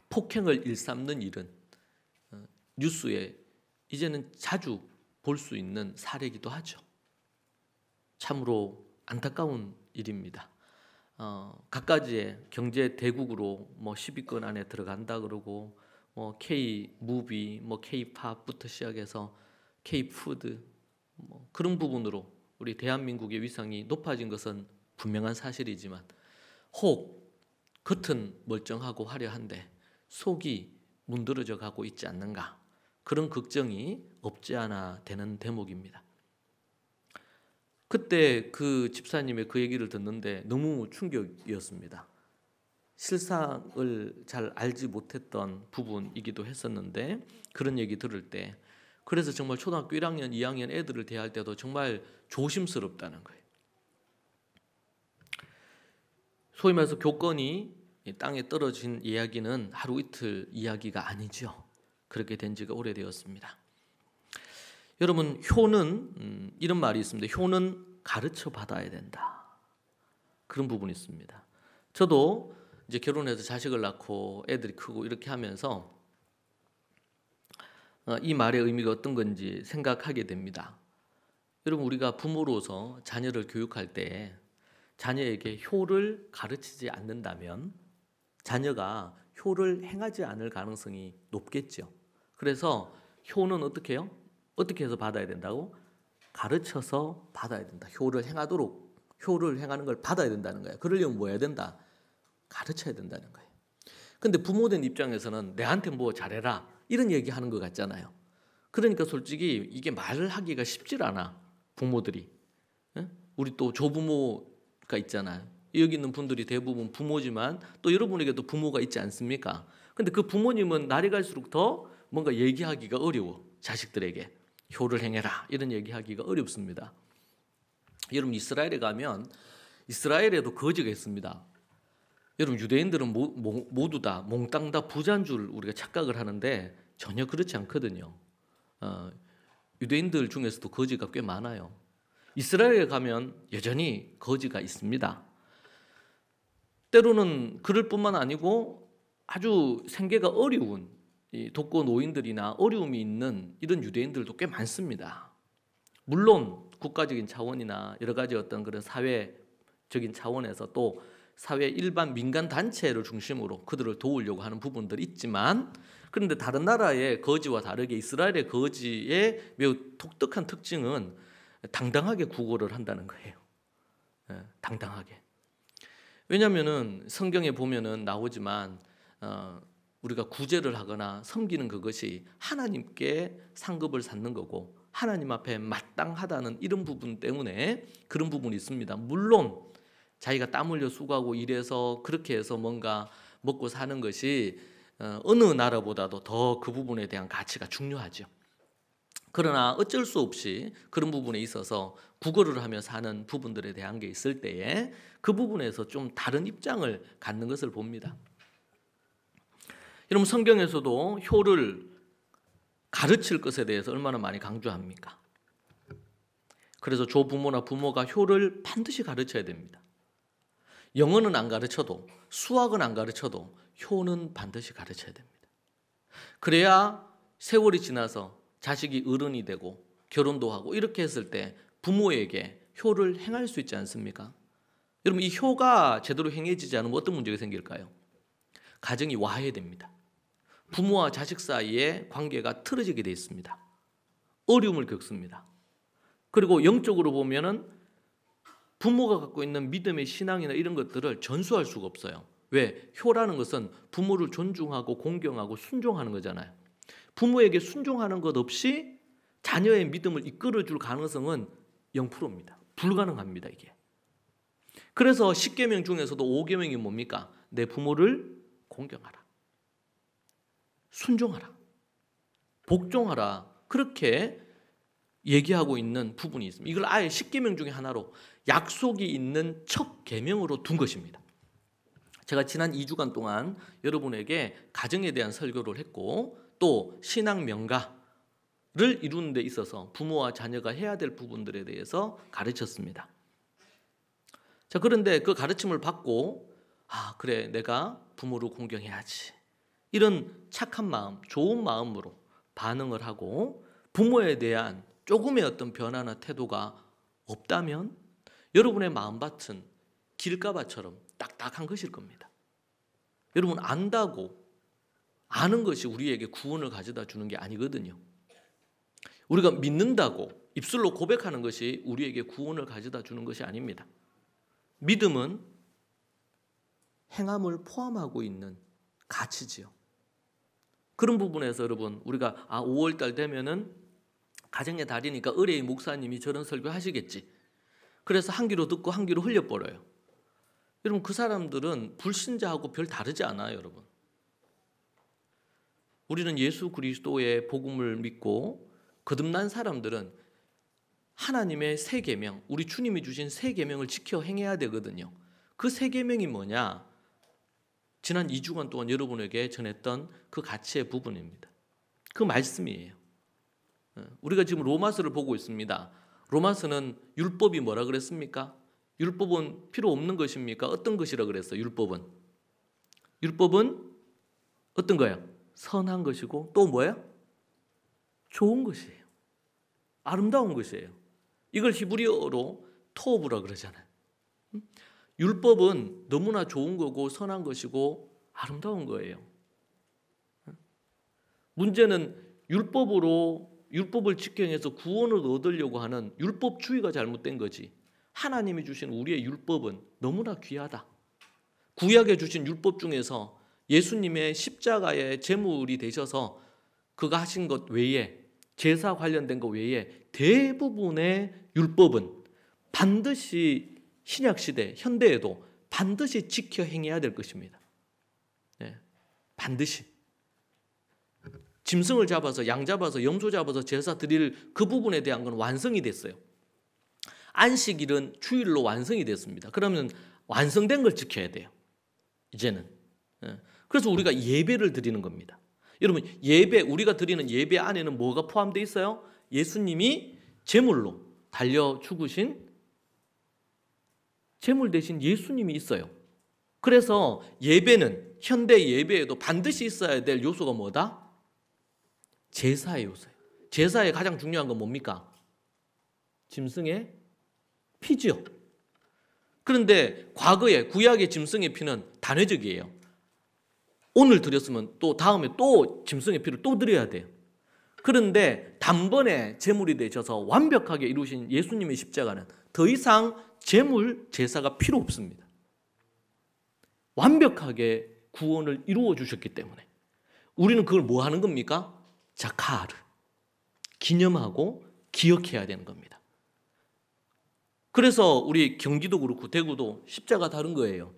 폭행을 일삼는 일은 뉴스에 이제는 자주 볼 수 있는 사례이기도 하죠. 참으로 안타까운 일입니다. 각가지의 경제 대국으로 뭐 10위권 안에 들어간다 그러고 뭐 K 무비, 뭐 K 팝부터 시작해서 K 푸드 뭐 그런 부분으로 우리 대한민국의 위상이 높아진 것은 분명한 사실이지만 혹 겉은 멀쩡하고 화려한데 속이 문드러져 가고 있지 않는가 그런 걱정이 없지 않아 되는 대목입니다. 그때 그 집사님의 그 얘기를 듣는데 너무 충격이었습니다. 실상을 잘 알지 못했던 부분이기도 했었는데 그런 얘기 들을 때 그래서 정말 초등학교 1학년, 2학년 애들을 대할 때도 정말 조심스럽다는 거예요. 소위 말해서 교권이 땅에 떨어진 이야기는 하루 이틀 이야기가 아니죠. 그렇게 된 지가 오래되었습니다. 여러분, 효는 이런 말이 있습니다. 효는 가르쳐 받아야 된다. 그런 부분이 있습니다. 저도 이제 결혼해서 자식을 낳고 애들이 크고 이렇게 하면서 이 말의 의미가 어떤 건지 생각하게 됩니다. 여러분, 우리가 부모로서 자녀를 교육할 때 자녀에게 효를 가르치지 않는다면 자녀가 효를 행하지 않을 가능성이 높겠죠. 그래서 효는 어떻게 해요? 어떻게 해서 받아야 된다고? 가르쳐서 받아야 된다. 효를 행하는 걸 받아야 된다는 거예요. 그러려면 뭐 해야 된다? 가르쳐야 된다는 거예요. 근데 부모된 입장에서는 내한테 뭐 잘해라 이런 얘기하는 것 같잖아요. 그러니까 솔직히 이게 말을 하기가 쉽질 않아. 부모들이. 우리 또 조부모가 있잖아요. 여기 있는 분들이 대부분 부모지만 또 여러분에게도 부모가 있지 않습니까? 근데 그 부모님은 날이 갈수록 더 뭔가 얘기하기가 어려워. 자식들에게 효를 행해라 이런 얘기하기가 어렵습니다. 여러분 이스라엘에 가면 이스라엘에도 거지가 있습니다. 여러분 유대인들은 모두 다 몽땅 다 부자인 줄 우리가 착각을 하는데 전혀 그렇지 않거든요. 유대인들 중에서도 거지가 꽤 많아요. 이스라엘에 가면 여전히 거지가 있습니다. 때로는 그럴 뿐만 아니고 아주 생계가 어려운 이 독거 노인들이나 어려움이 있는 이런 유대인들도 꽤 많습니다. 물론 국가적인 차원이나 여러 가지 어떤 그런 사회적인 차원에서 또 사회 일반 민간 단체를 중심으로 그들을 도우려고 하는 부분들이 있지만 그런데 다른 나라의 거지와 다르게 이스라엘의 거지의 매우 독특한 특징은 당당하게 구걸을 한다는 거예요. 당당하게. 왜냐하면은 성경에 보면은 나오지만 우리가 구제를 하거나 섬기는 그것이 하나님께 상급을 쌓는 거고 하나님 앞에 마땅하다는 이런 부분 때문에 그런 부분이 있습니다. 물론 자기가 땀 흘려 수고하고 일해서 그렇게 해서 뭔가 먹고 사는 것이 어느 나라보다도 더 그 부분에 대한 가치가 중요하죠. 그러나 어쩔 수 없이 그런 부분에 있어서 구걸을 하며 사는 부분들에 대한 게 있을 때에 그 부분에서 좀 다른 입장을 갖는 것을 봅니다. 여러분 성경에서도 효를 가르칠 것에 대해서 얼마나 많이 강조합니까? 그래서 조부모나 부모가 효를 반드시 가르쳐야 됩니다. 영어는 안 가르쳐도 수학은 안 가르쳐도 효는 반드시 가르쳐야 됩니다. 그래야 세월이 지나서 자식이 어른이 되고 결혼도 하고 이렇게 했을 때 부모에게 효를 행할 수 있지 않습니까? 여러분 이 효가 제대로 행해지지 않으면 어떤 문제가 생길까요? 가정이 와해됩니다. 부모와 자식 사이의 관계가 틀어지게 돼 있습니다. 어려움을 겪습니다. 그리고 영적으로 보면은 부모가 갖고 있는 믿음의 신앙이나 이런 것들을 전수할 수가 없어요. 왜? 효라는 것은 부모를 존중하고 공경하고 순종하는 거잖아요. 부모에게 순종하는 것 없이 자녀의 믿음을 이끌어줄 가능성은 0%입니다. 불가능합니다, 이게. 그래서 10계명 중에서도 5계명이 뭡니까? 내 부모를 공경하라. 순종하라. 복종하라. 그렇게 얘기하고 있는 부분이 있습니다. 이걸 아예 10계명 중에 하나로 약속이 있는 첫 계명으로 둔 것입니다. 제가 지난 2주간 동안 여러분에게 가정에 대한 설교를 했고 또 신앙 명가를 이루는 데 있어서 부모와 자녀가 해야 될 부분들에 대해서 가르쳤습니다. 자, 그런데 그 가르침을 받고 그래 내가 부모를 공경해야지. 이런 착한 마음, 좋은 마음으로 반응을 하고 부모에 대한 조금의 어떤 변화나 태도가 없다면 여러분의 마음밭은 길가밭처럼 딱딱한 것일 겁니다. 여러분 안다고 아는 것이 우리에게 구원을 가져다 주는 게 아니거든요. 우리가 믿는다고 입술로 고백하는 것이 우리에게 구원을 가져다 주는 것이 아닙니다. 믿음은 행함을 포함하고 있는 가치지요. 그런 부분에서 여러분 우리가 5월달 되면은 가정의 달이니까 의뢰의 목사님이 저런 설교 하시겠지. 그래서 한 귀로 듣고 한 귀로 흘려버려요. 여러분 그 사람들은 불신자하고 별 다르지 않아요, 여러분. 우리는 예수 그리스도의 복음을 믿고 거듭난 사람들은 하나님의 세 계명, 우리 주님이 주신 세 계명을 지켜 행해야 되거든요. 그 세 계명이 뭐냐? 지난 2주간 동안 여러분에게 전했던 그 가치의 부분입니다. 그 말씀이에요. 우리가 지금 로마서를 보고 있습니다. 로마서는 율법이 뭐라 그랬습니까? 율법은 필요 없는 것입니까? 어떤 것이라 그랬어요? 율법은 어떤 거예요? 선한 것이고 또 뭐예요? 좋은 것이에요. 아름다운 것이에요. 이걸 히브리어로 토브라 그러잖아요. 율법은 너무나 좋은 거고 선한 것이고 아름다운 거예요. 문제는 율법을 지켜내서 구원을 얻으려고 하는 율법주의가 잘못된 거지. 하나님이 주신 우리의 율법은 너무나 귀하다. 구약에 주신 율법 중에서 예수님의 십자가의 제물이 되셔서 그가 하신 것 외에 제사 관련된 것 외에 대부분의 율법은 반드시 신약시대, 현대에도 반드시 지켜 행해야 될 것입니다. 반드시. 짐승을 잡아서 양 잡아서 염소 잡아서 제사 드릴 그 부분에 대한 건 완성이 됐어요. 안식일은 주일로 완성이 됐습니다. 그러면 완성된 걸 지켜야 돼요. 이제는. 그래서 우리가 예배를 드리는 겁니다. 여러분, 예배, 우리가 드리는 예배 안에는 뭐가 포함되어 있어요? 예수님이 제물로 달려 죽으신 제물 대신 예수님이 있어요. 그래서 예배는, 현대 예배에도 반드시 있어야 될 요소가 뭐다? 제사의 요소예요. 제사의 가장 중요한 건 뭡니까? 짐승의 피지요. 그런데 과거에 구약의 짐승의 피는 단회적이에요. 오늘 드렸으면 또 다음에 또 짐승의 피를 또 드려야 돼요. 그런데 단번에 제물이 되셔서 완벽하게 이루신 예수님의 십자가는 더 이상 제물 제사가 필요 없습니다. 완벽하게 구원을 이루어 주셨기 때문에 우리는 그걸 뭐 하는 겁니까? 자카르, 기념하고 기억해야 되는 겁니다. 그래서 우리 경기도 그렇고 대구도 십자가 다른 거예요.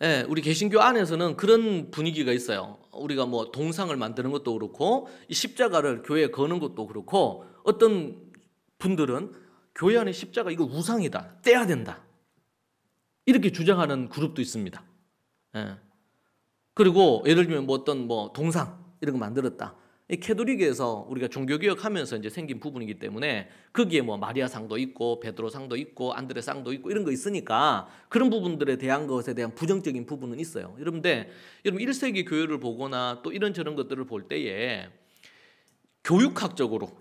예, 우리 개신교 안에서는 그런 분위기가 있어요. 우리가 뭐 동상을 만드는 것도 그렇고 이 십자가를 교회에 거는 것도 그렇고 어떤 분들은 교회 안에 십자가 이거 우상이다, 떼야 된다, 이렇게 주장하는 그룹도 있습니다. 예. 그리고 예를 들면 뭐 어떤 뭐 동상 이런 거 만들었다. 이 캐톨릭에서 우리가 종교개혁하면서 이제 생긴 부분이기 때문에 거기에 뭐 마리아상도 있고 베드로상도 있고 안드레상도 있고 이런 거 있으니까 그런 부분들에 대한 것에 대한 부정적인 부분은 있어요. 여러분 1세기 교회를 보거나 또 이런저런 것들을 볼 때에 교육적으로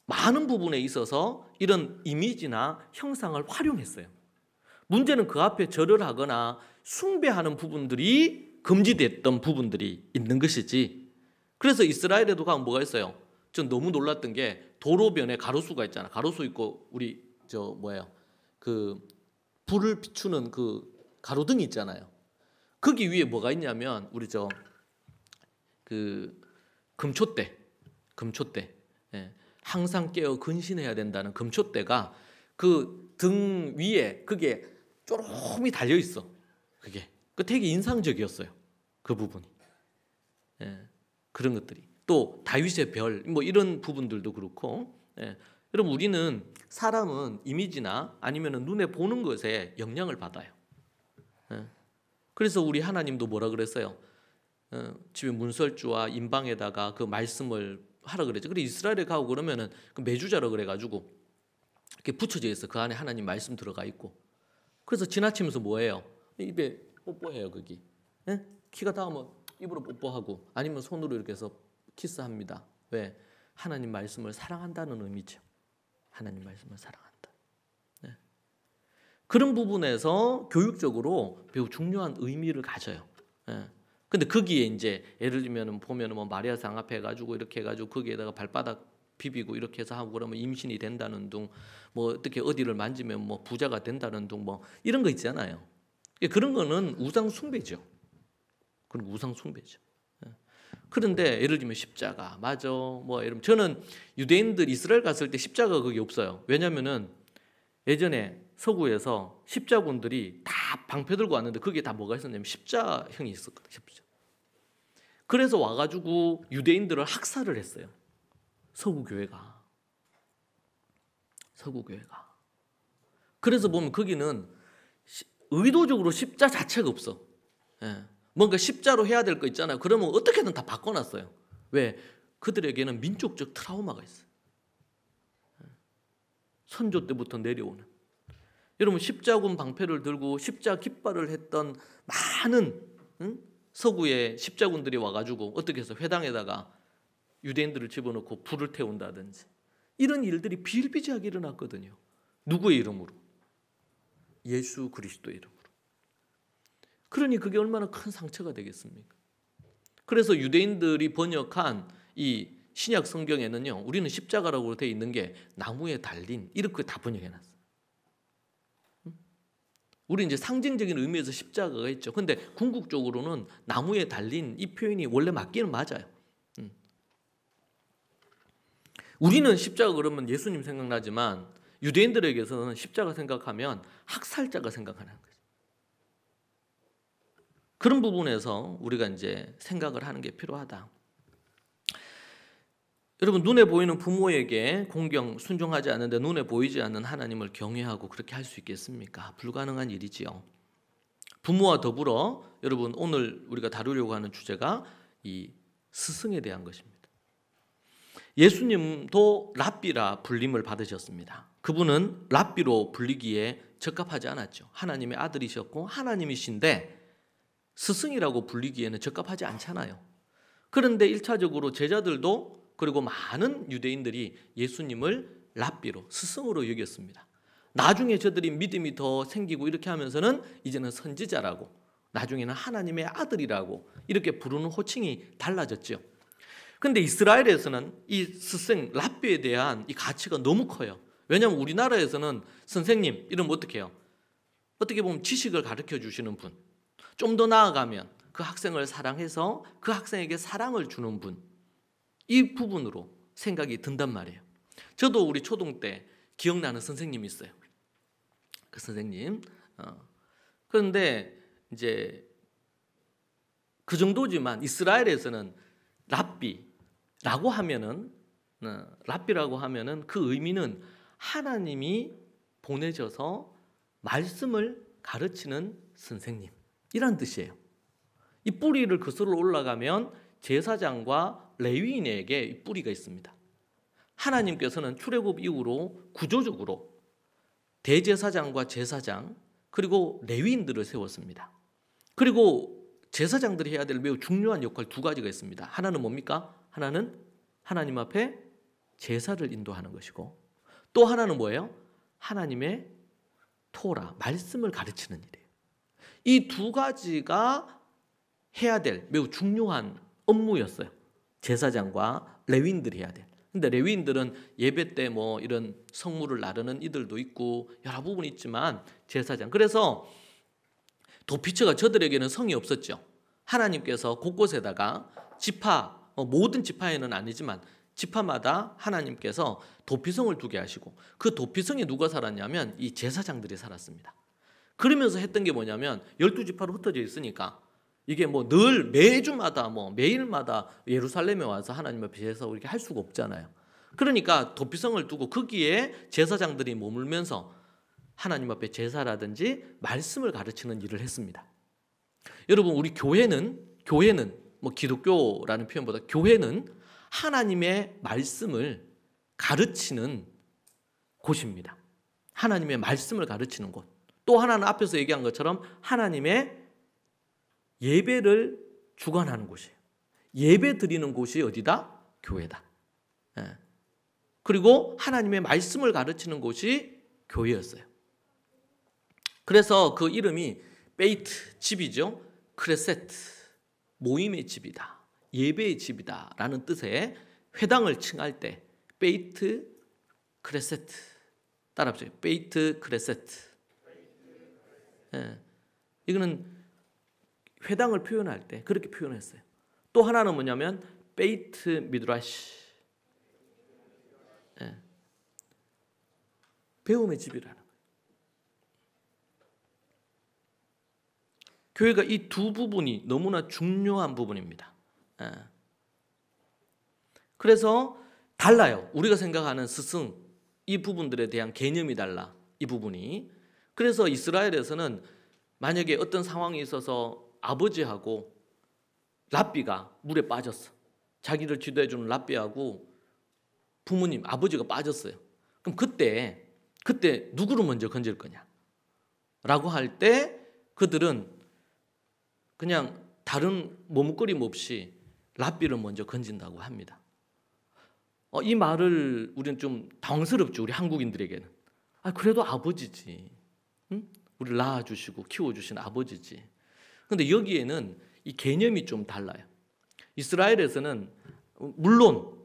많은 부분에 있어서 이런 이미지나 형상을 활용했어요. 문제는 그 앞에 절을 하거나 숭배하는 부분들이 금지됐던 부분들이 있는 것이지. 그래서 이스라엘에도 가면 뭐가 있어요? 전 너무 놀랐던 게 도로변에 가로수가 있잖아. 가로수 있고 우리 그 불을 비추는 그 가로등이 있잖아요. 거기 위에 뭐가 있냐면 우리 그 금초대. 예. 항상 깨어 근신해야 된다는 금초대가 그 등 위에 그게 쪼롬이 달려 있어. 그게 되게 인상적이었어요. 그 부분이. 예. 그런 것들이. 또 다윗의 별 뭐 이런 부분들도 그렇고. 예. 여러분 우리는 사람은 이미지나 아니면 눈에 보는 것에 영향을 받아요. 예. 그래서 우리 하나님도 뭐라 그랬어요? 집에 문설주와 인방에다가 그 말씀을 하라 그랬죠. 그래 이스라엘에 가고 그러면은 그 메주자라 그래가지고 이렇게 붙여져 있어. 그 안에 하나님 말씀 들어가 있고. 그래서 지나치면서 뭐해요? 입에 뽀뽀해요 거기. 예? 키가 닿으면 입으로 뽀뽀하고 아니면 손으로 이렇게 해서 키스합니다. 왜? 하나님 말씀을 사랑한다는 의미죠. 하나님 말씀을 사랑한다. 네. 그런 부분에서 교육적으로 매우 중요한 의미를 가져요. 네. 근데 거기에 이제 예를 들면 보면은 뭐 마리아상 앞에 해가지고 이렇게 해가지고 거기에다가 발바닥 비비고 이렇게 해서 하고 그러면 임신이 된다는 둥, 뭐 어떻게 어디를 만지면 뭐 부자가 된다는 둥, 뭐 이런 거 있잖아요. 그런 거는 우상 숭배죠. 그런 우상 숭배죠. 그런데 예를 들면 십자가, 맞아. 뭐 예를 저는 유대인들 이스라엘 갔을 때 십자가 거기 없어요. 왜냐면은 예전에 서구에서 십자군들이 다 방패 들고 왔는데 거기에 다 뭐가 있었냐면 십자형이 있었거든요. 십자. 그래서 와가지고 유대인들을 학살을 했어요. 서구 교회가. 그래서 보면 거기는 의도적으로 십자 자체가 없어. 예. 뭔가 십자로 해야 될 거 있잖아요. 그러면 어떻게든 다 바꿔놨어요. 왜? 그들에게는 민족적 트라우마가 있어요. 선조 때부터 내려오는. 여러분 십자군 방패를 들고 십자 깃발을 했던 많은 서구의 십자군들이 와가지고 어떻게 해서 회당에다가 유대인들을 집어넣고 불을 태운다든지 이런 일들이 비일비재하게 일어났거든요. 누구의 이름으로? 예수 그리스도의 이름으로. 그러니 그게 얼마나 큰 상처가 되겠습니까? 그래서 유대인들이 번역한 이 신약 성경에는요, 우리는 십자가라고 되어 있는 게 나무에 달린 이렇게 다 번역해놨어요. 우리 이제 상징적인 의미에서 십자가가 있죠. 근데 궁극적으로는 나무에 달린 이 표현이 원래 맞기는 맞아요. 우리는 십자가 그러면 예수님 생각나지만 유대인들에게서는 십자가 생각하면 학살자가 생각하는 거죠. 그런 부분에서 우리가 이제 생각을 하는 게 필요하다. 여러분, 눈에 보이는 부모에게 공경, 순종하지 않는데 눈에 보이지 않는 하나님을 경외하고 그렇게 할 수 있겠습니까? 불가능한 일이지요. 부모와 더불어 여러분, 오늘 우리가 다루려고 하는 주제가 이 스승에 대한 것입니다. 예수님도 랍비라 불림을 받으셨습니다. 그분은 랍비로 불리기에 적합하지 않았죠. 하나님의 아들이셨고 하나님이신데 스승이라고 불리기에는 적합하지 않잖아요. 그런데 1차적으로 제자들도 그리고 많은 유대인들이 예수님을 랍비로, 스승으로 여겼습니다. 나중에 저들이 믿음이 더 생기고 이렇게 하면서는 이제는 선지자라고, 나중에는 하나님의 아들이라고 이렇게 부르는 호칭이 달라졌죠. 그런데 이스라엘에서는 이 스승, 랍비에 대한 이 가치가 너무 커요. 왜냐하면 우리나라에서는 선생님 이러면 어떻게 해요? 어떻게 보면 지식을 가르쳐 주시는 분, 좀 더 나아가면 그 학생을 사랑해서 그 학생에게 사랑을 주는 분, 이 부분으로 생각이 든단 말이에요. 저도 우리 초등 때 기억나는 선생님이 있어요. 그 선생님. 그런데 이제 그 정도지만 이스라엘에서는 랍비라고 하면은 그 의미는 하나님이 보내셔서 말씀을 가르치는 선생님이란 뜻이에요. 이 뿌리를 거슬러 올라가면 제사장과 레위인에게 이 뿌리가 있습니다. 하나님께서는 출애굽 이후로 구조적으로 대제사장과 제사장 그리고 레위인들을 세웠습니다. 그리고 제사장들이 해야 될 매우 중요한 역할 두 가지가 있습니다. 하나는 뭡니까? 하나는 하나님 앞에 제사를 인도하는 것이고, 또 하나는 뭐예요? 하나님의 토라, 말씀을 가르치는 일이에요. 이 두 가지가 해야 될 매우 중요한 업무였어요. 제사장과 레위인들이 해야 돼. 근데 레위인들은 예배 때 뭐 이런 성물을 나르는 이들도 있고 여러 부분이 있지만 제사장, 그래서 도피처가 저들에게는 성이 없었죠. 하나님께서 곳곳에다가 지파, 모든 지파에는 아니지만 지파마다 하나님께서 도피성을 두게 하시고, 그 도피성에 누가 살았냐면 이 제사장들이 살았습니다. 그러면서 했던 게 뭐냐면 12지파로 흩어져 있으니까 이게 뭐 늘 매주마다 뭐 매일마다 예루살렘에 와서 하나님 앞에 제사 이렇게 할 수가 없잖아요. 그러니까 도피성을 두고 거기에 제사장들이 머물면서 하나님 앞에 제사라든지 말씀을 가르치는 일을 했습니다. 여러분, 우리 교회는 뭐 기독교라는 표현보다 교회는 하나님의 말씀을 가르치는 곳입니다. 하나님의 말씀을 가르치는 곳. 또 하나는 앞에서 얘기한 것처럼 하나님의 예배를 주관하는 곳이에요. 예배 드리는 곳이 어디다? 교회다. 예. 그리고 하나님의 말씀을 가르치는 곳이 교회였어요. 그래서 그 이름이 베이트, 집이죠. 크레세트, 모임의 집이다, 예배의 집이다 라는 뜻의 회당을 칭할 때 베이트 크레세트, 따라합시다. 베이트 크레세트. 예. 이거는 회당을 표현할 때 그렇게 표현했어요. 또 하나는 뭐냐면 베이트 미드라시, 예. 배움의 집이라는 거예요. 교회가 이 두 부분이 너무나 중요한 부분입니다. 예. 그래서 달라요. 우리가 생각하는 스승, 이 부분들에 대한 개념이 달라, 이 부분이. 그래서 이스라엘에서는 만약에 어떤 상황이 있어서 아버지하고 랍비가 물에 빠졌어. 자기를 지도해주는 랍비하고 부모님, 아버지가 빠졌어요. 그럼 그때 누구를 먼저 건질 거냐? 라고 할 때 그들은 그냥 다른 머뭇거림 없이 랍비를 먼저 건진다고 합니다. 이 말을 우리는 좀 당황스럽죠. 우리 한국인들에게는. 그래도 아버지지. 응? 우리를 낳아주시고 키워주신 아버지지. 그런데 여기에는 이 개념이 좀 달라요. 이스라엘에서는 물론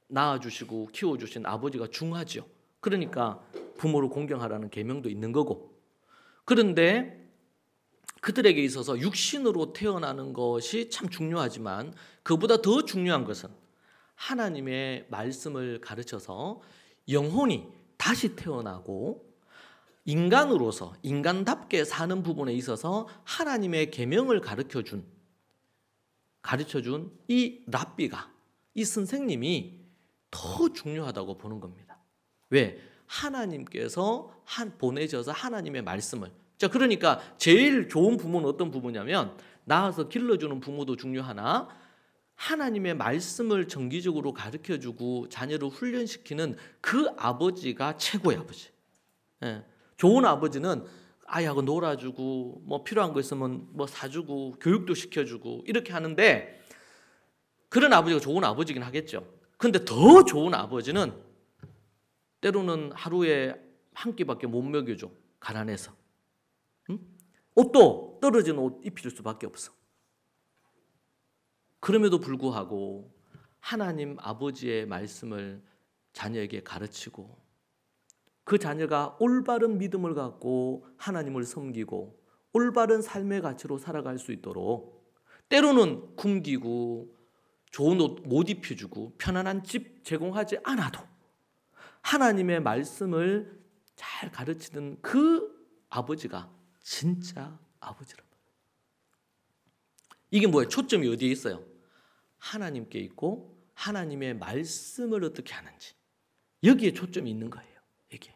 낳아주시고 키워주신 아버지가 중하죠. 그러니까 부모를 공경하라는 계명도 있는 거고. 그런데 그들에게 있어서 육신으로 태어나는 것이 참 중요하지만 그보다 더 중요한 것은 하나님의 말씀을 가르쳐서 영혼이 다시 태어나고 인간으로서 인간답게 사는 부분에 있어서 하나님의 계명을 가르쳐준 이 랍비가, 이 선생님이 더 중요하다고 보는 겁니다. 왜? 하나님께서 보내셔서 하나님의 말씀을, 자, 그러니까 제일 좋은 부모는 어떤 부모냐면 낳아서 길러주는 부모도 중요하나 하나님의 말씀을 정기적으로 가르쳐주고 자녀를 훈련시키는 그 아버지가 최고의 아버지. 예. 좋은 아버지는 아이하고 놀아주고 뭐 필요한 거 있으면 뭐 사주고 교육도 시켜주고 이렇게 하는데, 그런 아버지가 좋은 아버지긴 하겠죠. 근데 더 좋은 아버지는 때로는 하루에 한 끼밖에 못 먹여줘, 가난해서. 응? 옷도 떨어진 옷 입힐 수밖에 없어. 그럼에도 불구하고 하나님 아버지의 말씀을 자녀에게 가르치고 그 자녀가 올바른 믿음을 갖고 하나님을 섬기고 올바른 삶의 가치로 살아갈 수 있도록, 때로는 굶기고 좋은 옷 못 입혀주고 편안한 집 제공하지 않아도 하나님의 말씀을 잘 가르치는 그 아버지가 진짜 아버지란 말이에요. 이게 뭐예요? 초점이 어디에 있어요? 하나님께 있고 하나님의 말씀을 어떻게 하는지, 여기에 초점이 있는 거예요. 여기.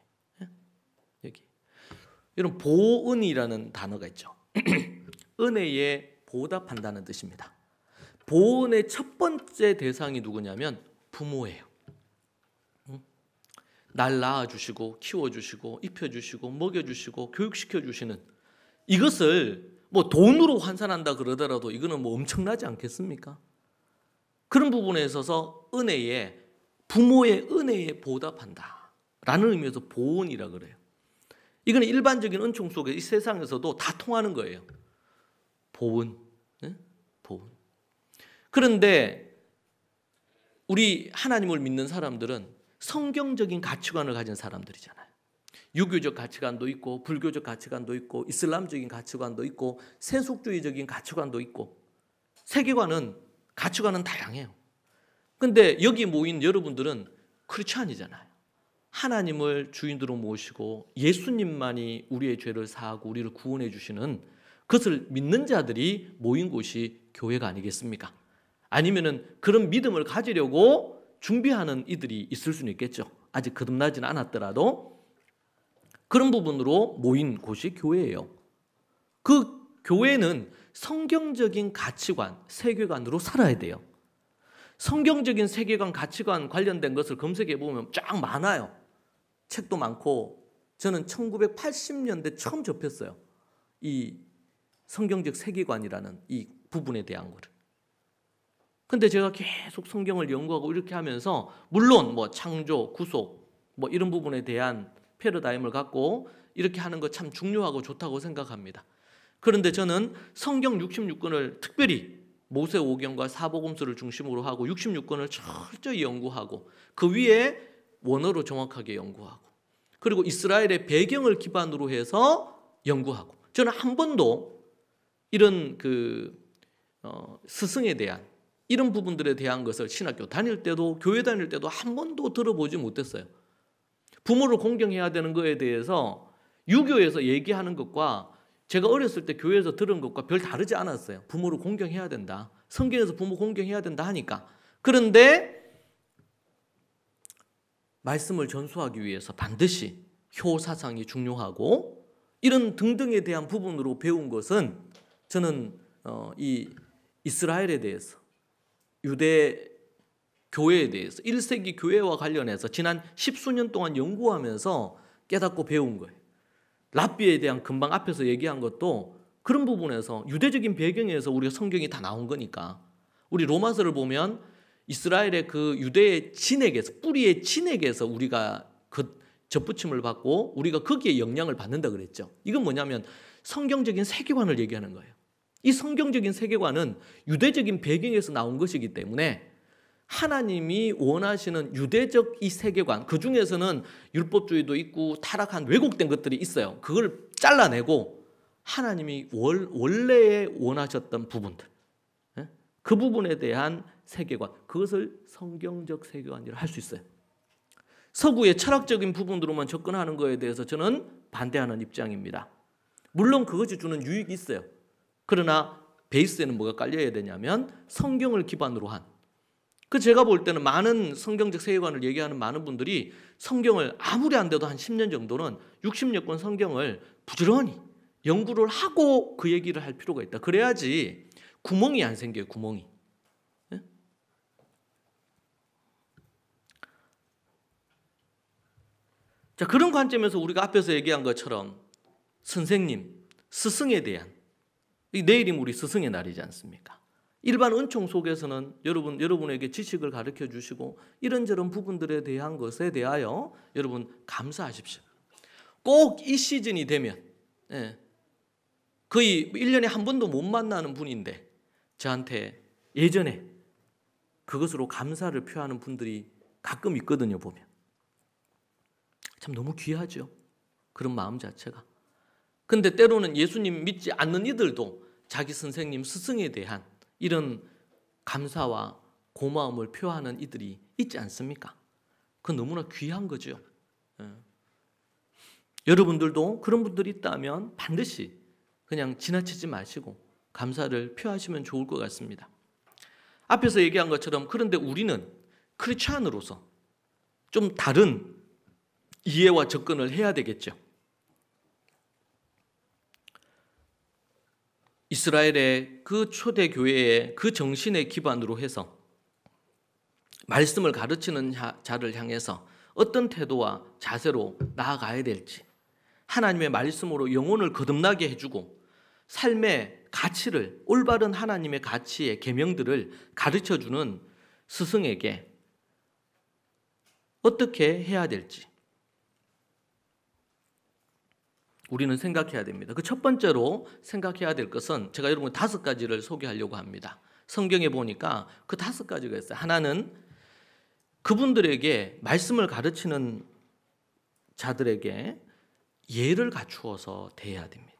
이런 보은이라는 단어가 있죠. 은혜에 보답한다는 뜻입니다. 보은의 첫 번째 대상이 누구냐면 부모예요. 날 낳아주시고 키워주시고 입혀주시고 먹여주시고 교육시켜주시는, 이것을 뭐 돈으로 환산한다 그러더라도 이거는 뭐 엄청나지 않겠습니까? 그런 부분에 있어서 부모의 은혜에 보답한다 라는 의미에서 보은이라 그래요. 이거는 일반적인 은총 속에 이 세상에서도 다 통하는 거예요. 보은. 보은. 그런데 우리 하나님을 믿는 사람들은 성경적인 가치관을 가진 사람들이잖아요. 유교적 가치관도 있고 불교적 가치관도 있고 이슬람적인 가치관도 있고 세속주의적인 가치관도 있고, 가치관은 다양해요. 근데 여기 모인 여러분들은 크리스찬이잖아요. 하나님을 주인으로 모시고 예수님만이 우리의 죄를 사하고 우리를 구원해 주시는 그것을 믿는 자들이 모인 곳이 교회가 아니겠습니까? 아니면은 그런 믿음을 가지려고 준비하는 이들이 있을 수는 있겠죠. 아직 거듭나지는 않았더라도 그런 부분으로 모인 곳이 교회예요. 그 교회는 성경적인 가치관, 세계관으로 살아야 돼요. 성경적인 세계관, 가치관 관련된 것을 검색해 보면 쫙 많아요. 책도 많고, 저는 1980년대 처음 접했어요. 이 성경적 세계관이라는 이 부분에 대한 거를. 근데 제가 계속 성경을 연구하고 이렇게 하면서, 물론 뭐 창조, 구속 뭐 이런 부분에 대한 패러다임을 갖고 이렇게 하는 거 참 중요하고 좋다고 생각합니다. 그런데 저는 성경 66권을 특별히 모세오경과 사복음서를 중심으로 하고 66권을 철저히 연구하고 그 위에 원어로 정확하게 연구하고, 그리고 이스라엘의 배경을 기반으로 해서 연구하고, 저는 한 번도 이런 스승에 대한 이런 부분들에 대한 것을 신학교 다닐 때도 교회 다닐 때도 한 번도 들어보지 못했어요. 부모를 공경해야 되는 것에 대해서 유교에서 얘기하는 것과 제가 어렸을 때 교회에서 들은 것과 별 다르지 않았어요. 부모를 공경해야 된다. 성경에서 부모 공경해야 된다 하니까. 그런데 말씀을 전수하기 위해서 반드시 효사상이 중요하고 이런 등등에 대한 부분으로 배운 것은, 저는 이 이스라엘에 대해서, 유대 교회에 대해서 1세기 교회와 관련해서 지난 10수년 동안 연구하면서 깨닫고 배운 거예요. 랍비에 대한 금방 앞에서 얘기한 것도 그런 부분에서 유대적인 배경에서 우리가 성경이 다 나온 거니까. 우리 로마서를 보면 이스라엘의 그 유대의 진액에서, 뿌리의 진액에서 우리가 그 접붙임을 받고 우리가 거기에 영향을 받는다 그랬죠. 이건 뭐냐면 성경적인 세계관을 얘기하는 거예요. 이 성경적인 세계관은 유대적인 배경에서 나온 것이기 때문에 하나님이 원하시는 유대적 이 세계관, 그 중에서는 율법주의도 있고 타락한 왜곡된 것들이 있어요. 그걸 잘라내고 하나님이 원래에 원하셨던 부분들, 그 부분에 대한 세계관, 그것을 성경적 세계관이라 할 수 있어요. 서구의 철학적인 부분으로만 접근하는 것에 대해서 저는 반대하는 입장입니다. 물론 그것이 주는 유익이 있어요. 그러나 베이스에는 뭐가 깔려야 되냐면 성경을 기반으로 한, 그 제가 볼 때는 많은 성경적 세계관을 얘기하는 많은 분들이 성경을 아무리 안 돼도 한 10년 정도는 60여 권 성경을 부지런히 연구를 하고 그 얘기를 할 필요가 있다. 그래야지 구멍이 안 생겨요. 구멍이. 예? 자, 그런 관점에서 우리가 앞에서 얘기한 것처럼 선생님, 스승에 대한, 내일이 우리 스승의 날이지 않습니까? 일반 은총 속에서는 여러분에게 지식을 가르쳐 주시고 이런저런 부분들에 대한 것에 대하여 여러분 감사하십시오. 꼭 이 시즌이 되면 거의 1년에 한 번도 못 만나는 분인데 저한테 예전에 그것으로 감사를 표하는 분들이 가끔 있거든요. 보면 참 너무 귀하죠. 그런 마음 자체가. 근데 때로는 예수님 믿지 않는 이들도 자기 선생님, 스승에 대한 이런 감사와 고마움을 표하는 이들이 있지 않습니까? 그건 너무나 귀한 거죠. 여러분들도 그런 분들이 있다면 반드시 그냥 지나치지 마시고 감사를 표하시면 좋을 것 같습니다. 앞에서 얘기한 것처럼 그런데 우리는 크리스찬으로서 좀 다른 이해와 접근을 해야 되겠죠. 이스라엘의 그 초대 교회의 그 정신의 기반으로 해서 말씀을 가르치는 자를 향해서 어떤 태도와 자세로 나아가야 될지, 하나님의 말씀으로 영혼을 거듭나게 해주고 삶의 가치를, 올바른 하나님의 가치의 계명들을 가르쳐주는 스승에게 어떻게 해야 될지 우리는 생각해야 됩니다. 그 첫 번째로 생각해야 될 것은 제가 여러분 5가지를 소개하려고 합니다. 성경에 보니까 그 5가지가 있어요. 하나는 그분들에게 말씀을 가르치는 자들에게 예를 갖추어서 대해야 됩니다.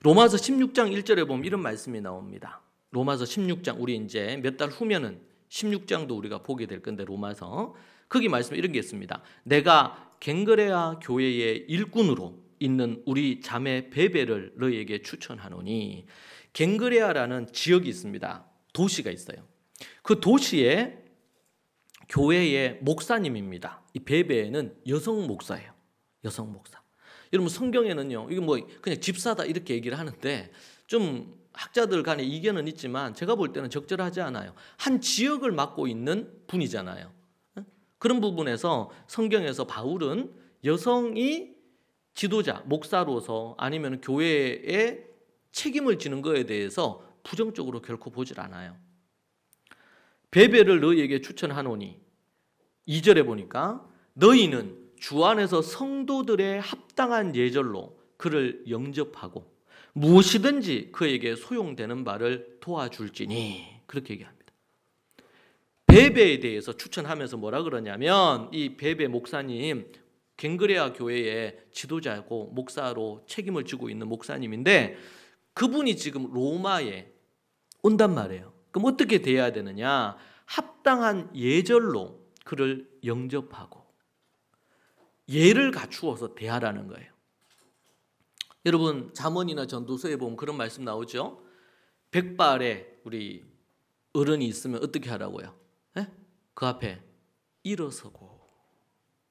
로마서 16장 1절에 보면 이런 말씀이 나옵니다. 로마서 16장, 우리 이제 몇 달 후면은 16장도 우리가 보게 될 건데, 로마서 거기 말씀에 이런 게 있습니다. 내가 갱그레아 교회의 일꾼으로 있는 우리 자매 베베를 너희에게 추천하노니. 갱그레아라는 지역이 있습니다. 도시가 있어요. 그 도시의 교회의 목사님입니다. 이 베베는 여성 목사예요. 여성 목사. 여러분 성경에는요, 이거 뭐 그냥 집사다 이렇게 얘기를 하는데 좀 학자들 간에 이견은 있지만 제가 볼 때는 적절하지 않아요. 한 지역을 맡고 있는 분이잖아요. 그런 부분에서 성경에서 바울은 여성이 지도자, 목사로서 아니면 교회에 책임을 지는 것에 대해서 부정적으로 결코 보질 않아요. 베베를 너희에게 추천하노니 2절에 보니까 너희는 주 안에서 성도들의 합당한 예절로 그를 영접하고 무엇이든지 그에게 소용되는 바를 도와줄지니, 그렇게 얘기합니다. 베베에 대해서 추천하면서 뭐라 그러냐면, 이 베베 목사님 갱그레아 교회의 지도자고 목사로 책임을 지고 있는 목사님인데 그분이 지금 로마에 온단 말이에요. 그럼 어떻게 돼야 되느냐? 합당한 예절로 그를 영접하고 예를 갖추어서 대하라는 거예요. 여러분 잠언이나 전도서에 보면 그런 말씀 나오죠. 백발에 우리 어른이 있으면 어떻게 하라고요? 그 앞에 일어서고.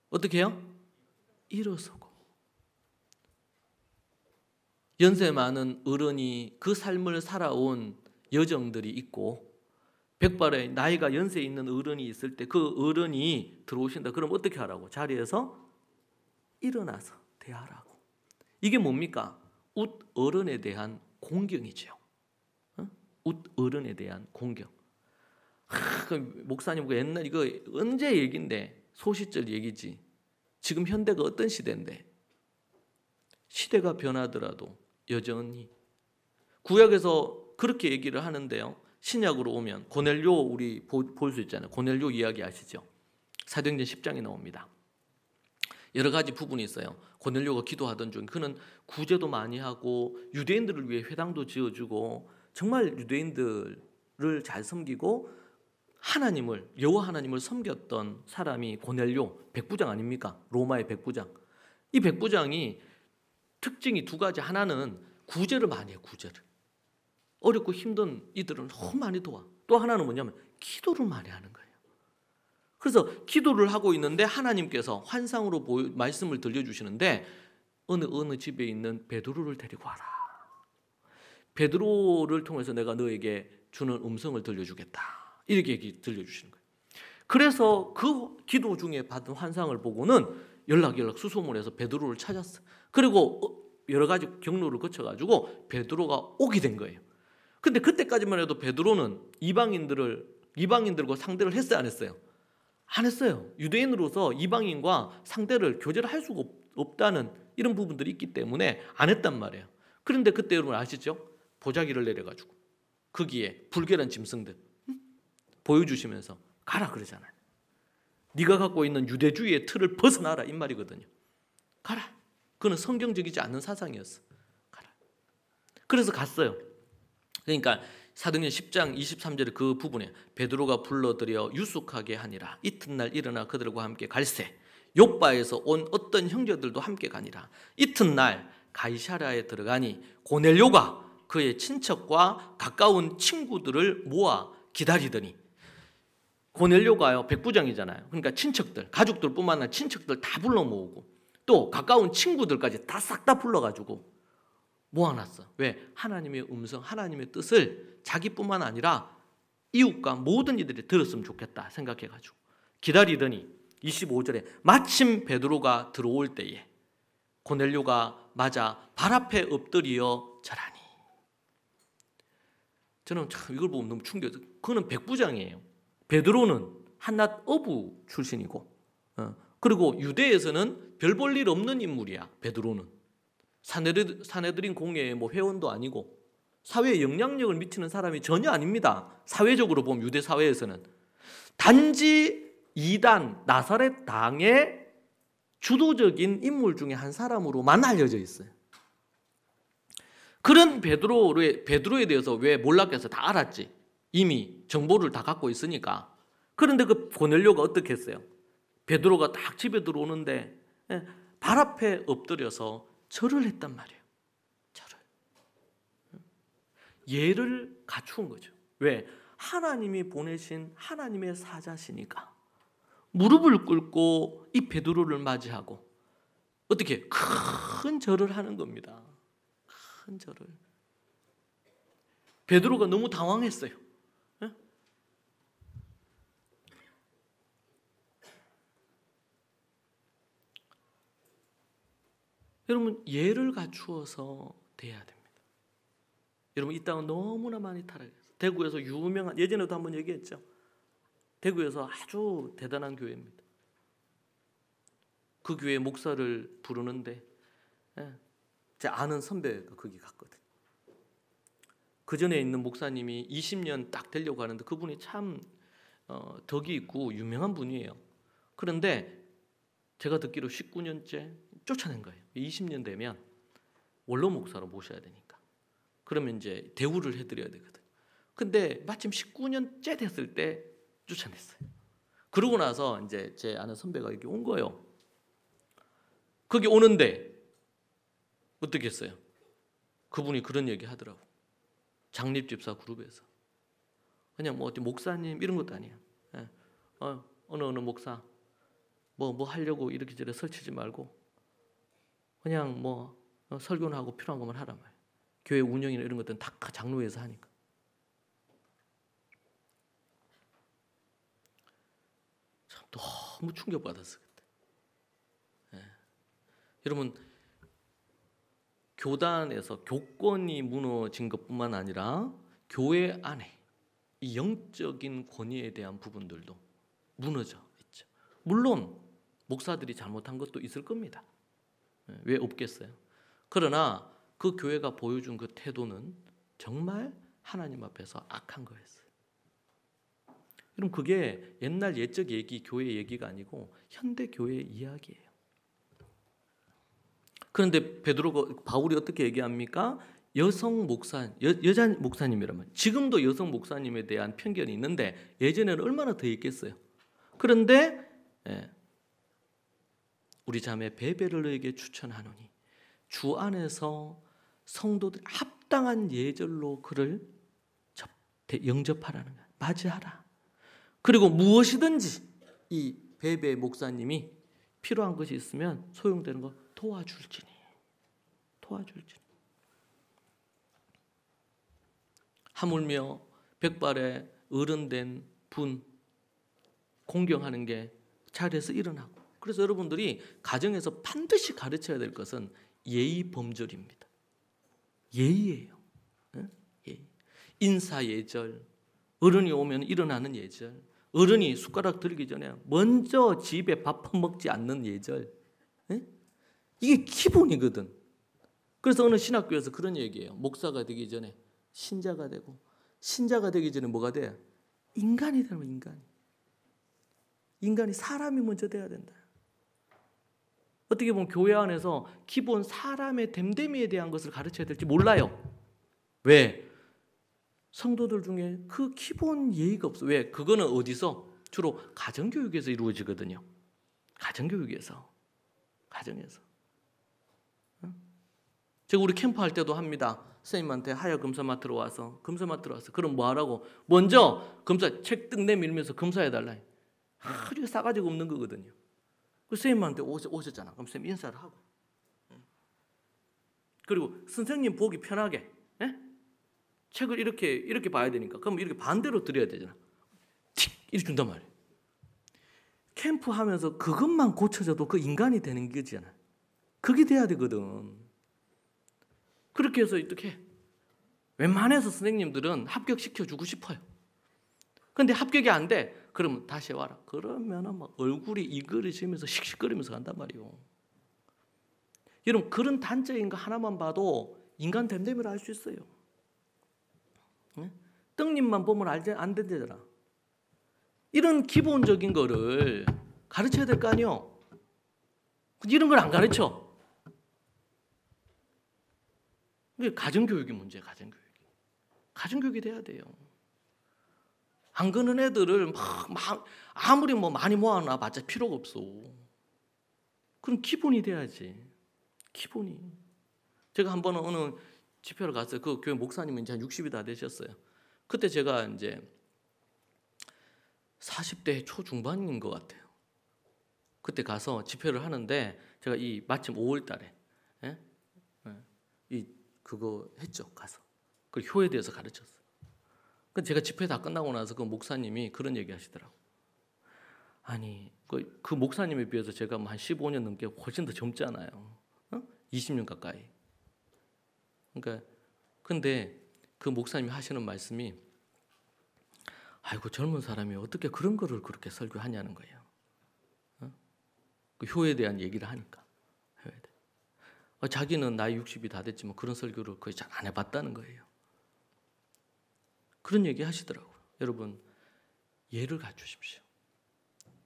어떻게 해요? 일어서고. 연세 많은 어른이 그 삶을 살아온 여정들이 있고, 백발에 나이가 연세 있는 어른이 있을 때 그 어른이 들어오신다. 그럼 어떻게 하라고? 자리에서 일어나서 대하라고. 이게 뭡니까? 웃 어른에 대한 공경이죠. 웃 어른에 대한 공경. 목사님 그 옛날 이거 언제 얘기인데, 소시절 얘기지. 지금 현대가 어떤 시대인데, 시대가 변하더라도 여전히 구약에서 그렇게 얘기를 하는데요. 신약으로 오면 고넬료 우리 볼 수 있잖아요. 고넬료 이야기 아시죠? 사도행전 10장에 나옵니다. 여러 가지 부분이 있어요. 고넬료가 기도하던 중 그는 구제도 많이 하고 유대인들을 위해 회당도 지어주고 정말 유대인들을 잘 섬기고 하나님을, 여호와 하나님을 섬겼던 사람이 고넬료, 백부장 아닙니까? 로마의 백부장. 이 백부장이 특징이 두 가지. 하나는 구제를 많이 해요. 구제를. 어렵고 힘든 이들은 너무 많이 도와. 또 하나는 뭐냐면 기도를 많이 하는 거예요. 그래서 기도를 하고 있는데 하나님께서 환상으로 말씀을 들려주시는데 어느 집에 있는 베드로를 데리고 와라. 베드로를 통해서 내가 너에게 주는 음성을 들려주겠다. 이렇게 들려주시는 거예요. 그래서 그 기도 중에 받은 환상을 보고는 연락 수소문해서 베드로를 찾았어. 그리고 여러 가지 경로를 거쳐가지고 베드로가 오게 된 거예요. 근데 그때까지만 해도 베드로는 이방인들과 상대를 했어요, 안 했어요? 안 했어요. 유대인으로서 이방인과 상대를 교제를 할 수가 없다는 이런 부분들이 있기 때문에 안 했단 말이에요. 그런데 그때 여러분 아시죠? 보자기를 내려가지고 거기에 불결한 짐승들 보여주시면서 가라 그러잖아요. 네가 갖고 있는 유대주의의 틀을 벗어나라 이 말이거든요. 가라. 그건 성경적이지 않는 사상이었어. 가라. 그래서 갔어요. 그러니까 사도행전 10장 23절의 그 부분에 베드로가 불러들여 유숙하게 하니라. 이튿날 일어나 그들과 함께 갈새 욥바에서 온 어떤 형제들도 함께 가니라. 이튿날 가이사랴에 들어가니 고넬료가 그의 친척과 가까운 친구들을 모아 기다리더니, 고넬료가요 백부장이잖아요. 그러니까 친척들, 가족들뿐만 아니라 친척들 다 불러 모으고 또 가까운 친구들까지 다 싹 다 불러가지고 모아놨어. 왜? 하나님의 음성, 하나님의 뜻을 자기뿐만 아니라 이웃과 모든 이들이 들었으면 좋겠다 생각해가지고 기다리더니 25절에 마침 베드로가 들어올 때에 고넬료가 맞아 발 앞에 엎드려 절하니. 저는 참 이걸 보면 너무 충격이었어요. 그는 백부장이에요. 베드로는 한낱 어부 출신이고 그리고 유대에서는 별 볼 일 없는 인물이야. 베드로는 사내들인 공회의 뭐 회원도 아니고 사회에 영향력을 미치는 사람이 전혀 아닙니다. 사회적으로 보면 유대 사회에서는 단지 이단 나사렛 당의 주도적인 인물 중에 한 사람으로만 알려져 있어요. 그런 베드로에 대해서 왜 몰랐겠어? 다 알았지. 이미 정보를 다 갖고 있으니까. 그런데 그 고넬료가 어떻게 했어요? 베드로가 딱 집에 들어오는데 발 앞에 엎드려서 절을 했단 말이에요. 절을. 예를 갖추은 거죠. 왜? 하나님이 보내신 하나님의 사자시니까 무릎을 꿇고 이 베드로를 맞이하고 어떻게 큰 절을 하는 겁니다. 큰 절을. 베드로가 너무 당황했어요. 여러분 예를 갖추어서 돼야 됩니다. 여러분 이 땅은 너무나 많이 타락했어요. 대구에서 유명한, 예전에도 한번 얘기했죠. 대구에서 아주 대단한 교회입니다. 그 교회 목사를 부르는데 제 아는 선배가 거기 갔거든요. 그 전에 있는 목사님이 20년 딱 되려고 하는데 그분이 참 덕이 있고 유명한 분이에요. 그런데 제가 듣기로 19년째 쫓아낸 거예요. 20년 되면 원로 목사로 모셔야 되니까. 그러면 이제 대우를 해드려야 되거든요. 근데 마침 19년째 됐을 때 쫓아냈어요. 그러고 나서 이제 제 아는 선배가 여기 온 거예요. 거기 오는데 어떻게 했어요? 그분이 그런 얘기 하더라고. 장립집사 그룹에서. 그냥 뭐 어디 목사님 이런 것도 아니야. 어느 목사 뭐 하려고 이렇게 저렇게 설치지 말고 그냥 뭐 설교는 하고 필요한 것만 하란 말이야. 교회 운영이나 이런 것들은 다 장로회에서 하니까. 참 너무 충격받았어 그때. 여러분 교단에서 교권이 무너진 것뿐만 아니라 교회 안에 이 영적인 권위에 대한 부분들도 무너져 있죠. 물론 목사들이 잘못한 것도 있을 겁니다. 왜 없겠어요? 그러나 그 교회가 보여준 그 태도는 정말 하나님 앞에서 악한 거였어요. 여러분 그게 옛날 옛적 얘기, 교회 얘기가 아니고 현대 교회의 이야기예요. 그런데 바울이 어떻게 얘기합니까? 여성 목사, 여자 목사님이라면 지금도 여성 목사님에 대한 편견이 있는데 예전에는 얼마나 더 있겠어요. 그런데 우리 자매 베베를 너에게 추천하노니 주 안에서 성도들이 합당한 예절로 그를 영접하라는 거야. 맞이하라. 그리고 무엇이든지 이 베베 목사님이 필요한 것이 있으면 소용되는 거 도와줄지니. 하물며 백발의 어른된 분 공경하는 게 자리에서 일어나고. 그래서 여러분들이 가정에서 반드시 가르쳐야 될 것은 예의 범절입니다. 예의예요. 예의. 인사 예절, 어른이 오면 일어나는 예절, 어른이 숟가락 들기 전에 먼저 집에 밥 퍼먹지 않는 예절, 이게 기본이거든. 그래서 어느 신학교에서 그런 얘기예요. 목사가 되기 전에 신자가 되고, 신자가 되기 전에 뭐가 돼? 인간이 되는 거야. 인간이 사람이 먼저 돼야 된다. 어떻게 보면 교회 안에서 기본 사람의 됨됨이에 대한 것을 가르쳐야 될지 몰라요. 왜? 성도들 중에 그 기본 예의가 없어. 왜? 그거는 어디서? 주로 가정교육에서 이루어지거든요. 가정교육에서. 가정에서. 제가 우리 캠프 할 때도 합니다. 선생님한테 하여 검사 맡으러 와서 그럼 뭐 하라고? 먼저 검사 책 뜩 내밀면서 검사해달라. 아주 싸가지가 없는 거거든요. 그 선생님한테 오셨잖아. 그럼 선생님 인사를 하고. 그리고 선생님 보기 편하게. 책을 이렇게 봐야 되니까. 그럼 이렇게 반대로 드려야 되잖아. 틱! 이렇게 준단 말이에요. 캠프 하면서 그것만 고쳐져도 그 인간이 되는 거잖아. 그게 돼야 되거든. 그렇게 해서 어떻게 웬만해서 선생님들은 합격시켜주고 싶어요. 근데 합격이 안 돼. 그러면 다시 와라. 그러면은 막 얼굴이 이그러지면서 씩씩거리면서 간단 말이에요. 여러분 그런 단적인 거 하나만 봐도 인간 됨됨이를 알 수 있어요. 떡잎만 보면 안 된다잖아. 이런 기본적인 거를 가르쳐야 될 거 아니에요. 이런 걸 안 가르쳐. 이게 가정교육이 문제야. 가정교육이 돼야 돼요. 안 그런 애들을 막 아무리 뭐 많이 모아놔 봤자 필요가 없어. 그럼 기본이 돼야지. 기본이. 제가 한 번은 어느 집회를 갔어요. 그 교회 목사님은 이제 한 60이 다 되셨어요. 그때 제가 이제 40대 초중반인 것 같아요. 그때 가서 집회를 하는데 제가 이 마침 5월 달에 그거 했죠. 가서. 그 효에 대해서 가르쳤어요. 제가 집회 다 끝나고 나서 그 목사님이 그런 얘기 하시더라고요. 아니 그 목사님에 비해서 제가 한 15년 넘게 훨씬 더 젊잖아요. 20년 가까이. 그러니까 근데 그 목사님이 하시는 말씀이 아이고 젊은 사람이 어떻게 그런 거를 그렇게 설교하냐는 거예요. 그 효에 대한 얘기를 하니까. 자기는 나이 60이 다 됐지만 그런 설교를 거의 잘 안 해봤다는 거예요. 그런 얘기 하시더라고요. 여러분 예를 갖추십시오.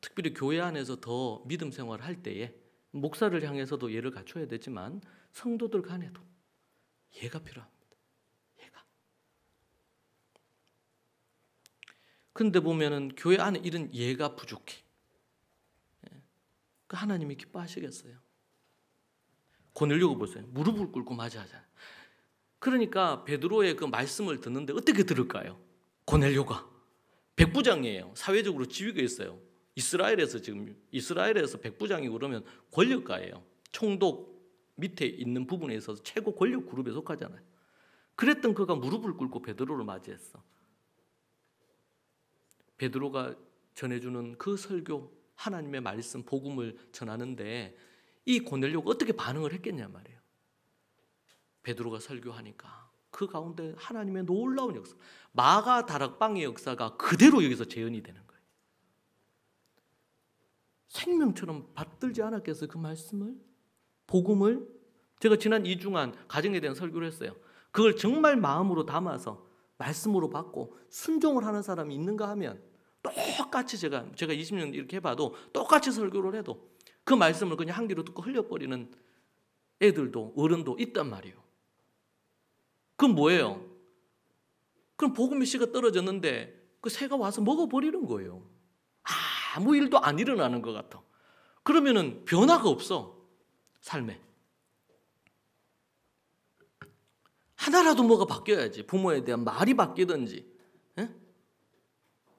특별히 교회 안에서 더 믿음 생활을 할 때에 목사를 향해서도 예를 갖춰야 되지만 성도들 간에도 예가 필요합니다. 예가. 그런데 보면은 교회 안에 이런 예가 부족해. 그 하나님이 기뻐하시겠어요? 고넬료가 보세요. 무릎을 꿇고 맞이하잖아요. 그러니까 베드로의 그 말씀을 듣는데 어떻게 들을까요? 고넬료가 백부장이에요. 사회적으로 지위가 있어요. 이스라엘에서 백부장이고 그러면 권력가예요. 총독 밑에 있는 부분에 있어서 최고 권력 그룹에 속하잖아요. 그랬던 그가 무릎을 꿇고 베드로를 맞이했어. 베드로가 전해주는 그 설교, 하나님의 말씀, 복음을 전하는데 이 고넬료가 어떻게 반응을 했겠냐 말이에요. 베드로가 설교하니까 그 가운데 하나님의 놀라운 역사, 마가 다락방의 역사가 그대로 여기서 재현이 되는 거예요. 생명처럼 받들지 않았겠어요? 그 말씀을? 복음을? 제가 지난 2주간 가정에 대한 설교를 했어요. 그걸 정말 마음으로 담아서 말씀으로 받고 순종을 하는 사람이 있는가 하면 똑같이 제가 20년 이렇게 해봐도 똑같이 설교를 해도 그 말씀을 그냥 한 귀로 듣고 흘려버리는 애들도 어른도 있단 말이에요. 그건 뭐예요? 그럼 복음의 씨가 떨어졌는데 그 새가 와서 먹어버리는 거예요. 아무 일도 안 일어나는 것 같아. 그러면은 변화가 없어. 삶에. 하나라도 뭐가 바뀌어야지. 부모에 대한 말이 바뀌든지,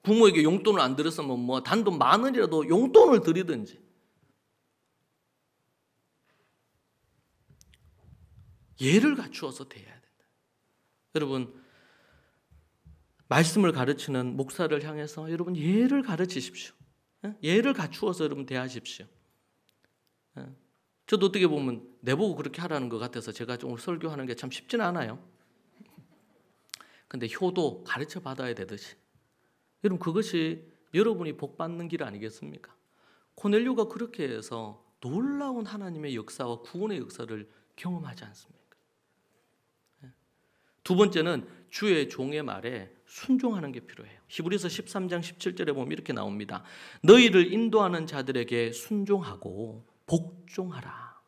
부모에게 용돈을 안 드렸으면 뭐 단돈 10,000원이라도 용돈을 드리든지. 예를 갖추어서 대해야 된다. 여러분, 말씀을 가르치는 목사를 향해서 여러분 예를 가르치십시오. 예를 갖추어서 여러분 대하십시오. 저도 어떻게 보면 내보고 그렇게 하라는 것 같아서 제가 좀 설교하는 게 참 쉽지는 않아요. 근데 효도 가르쳐 받아야 되듯이, 여러분 그것이 여러분이 복 받는 길 아니겠습니까? 고넬료가 그렇게 해서 놀라운 하나님의 역사와 구원의 역사를 경험하지 않습니까? 두 번째는 주의 종의 말에 순종하는 게 필요해요. 히브리서 13장 17절에 보면 이렇게 나옵니다. 너희를 인도하는 자들에게 순종하고 복종하라.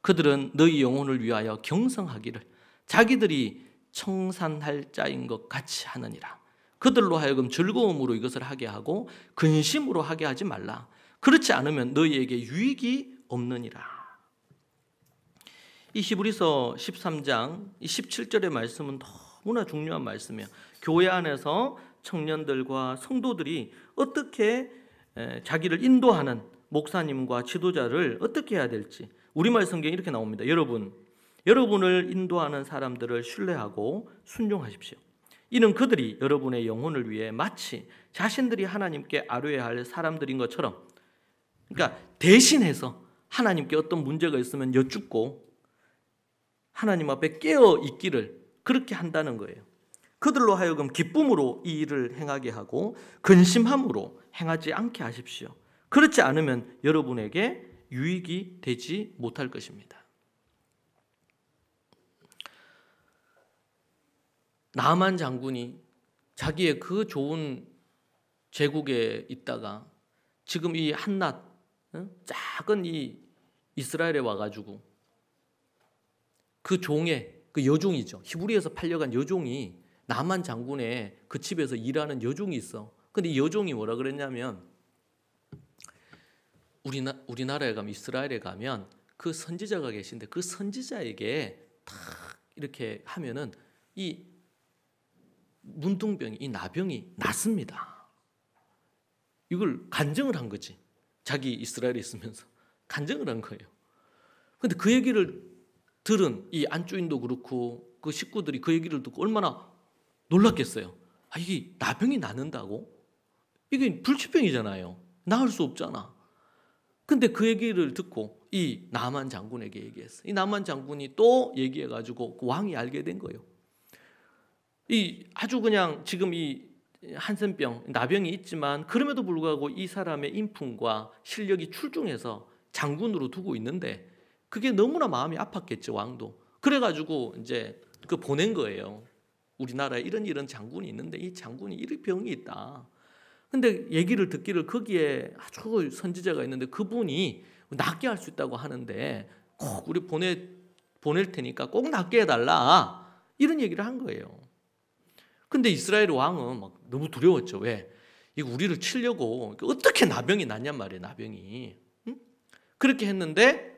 그들은 너희 영혼을 위하여 경성하기를 자기들이 청산할 자인 것 같이 하느니라. 그들로 하여금 즐거움으로 이것을 하게 하고 근심으로 하게 하지 말라. 그렇지 않으면 너희에게 유익이 없느니라. 이 히브리서 13장 17절의 말씀은 너무나 중요한 말씀이에요. 교회 안에서 청년들과 성도들이 어떻게 자기를 인도하는 목사님과 지도자를 어떻게 해야 될지, 우리말 성경에 이렇게 나옵니다. 여러분을 인도하는 사람들을 신뢰하고 순종하십시오. 이는 그들이 여러분의 영혼을 위해 마치 자신들이 하나님께 아뢰야 할 사람들인 것처럼, 그러니까 대신해서 하나님께 어떤 문제가 있으면 여쭙고 하나님 앞에 깨어 있기를 그렇게 한다는 거예요. 그들로 하여금 기쁨으로 이 일을 행하게 하고 근심함으로 행하지 않게 하십시오. 그렇지 않으면 여러분에게 유익이 되지 못할 것입니다. 나만 장군이 자기의 그 좋은 제국에 있다가 지금 이 한낱 작은 이 이스라엘에 와가지고 그 종의 그 여종이죠. 히브리에서 팔려간 여종이 나만 장군의 그 집에서 일하는 여종이 있어. 근데 이 여종이 뭐라 그랬냐면, 우리나라에 가면, 이스라엘에 가면 그 선지자가 계신데 그 선지자에게 탁 이렇게 하면은 이 문둥병이, 이 나병이 낫습니다. 이걸 간증을 한 거지. 자기 이스라엘에 있으면서 간증을 한 거예요. 근데 그 얘기를 들은 이 안주인도 그렇고 그 식구들이 그 얘기를 듣고 얼마나 놀랐겠어요. 아, 이게 나병이 낫는다고? 이게 불치병이잖아요. 나을 수 없잖아. 근데 그 얘기를 듣고 이 나만 장군에게 얘기했어. 이 나만 장군이 또 얘기해가지고 그 왕이 알게 된 거예요. 이 아주 그냥 지금 이 한센병, 나병이 있지만 그럼에도 불구하고 이 사람의 인품과 실력이 출중해서 장군으로 두고 있는데 그게 너무나 마음이 아팠겠죠, 왕도. 그래가지고 이제 그 보낸 거예요. 우리나라에 이런 장군이 있는데 이 장군이 이런 병이 있다. 근데 얘기를 듣기를 거기에 아주 선지자가 있는데 그분이 낫게 할 수 있다고 하는데 꼭 우리 보낼 테니까 꼭 낫게 해달라. 이런 얘기를 한 거예요. 근데 이스라엘 왕은 막 너무 두려웠죠. 왜? 이거 우리를 치려고 어떻게 나병이 낫냔 말이에요. 나병이. 응? 그렇게 했는데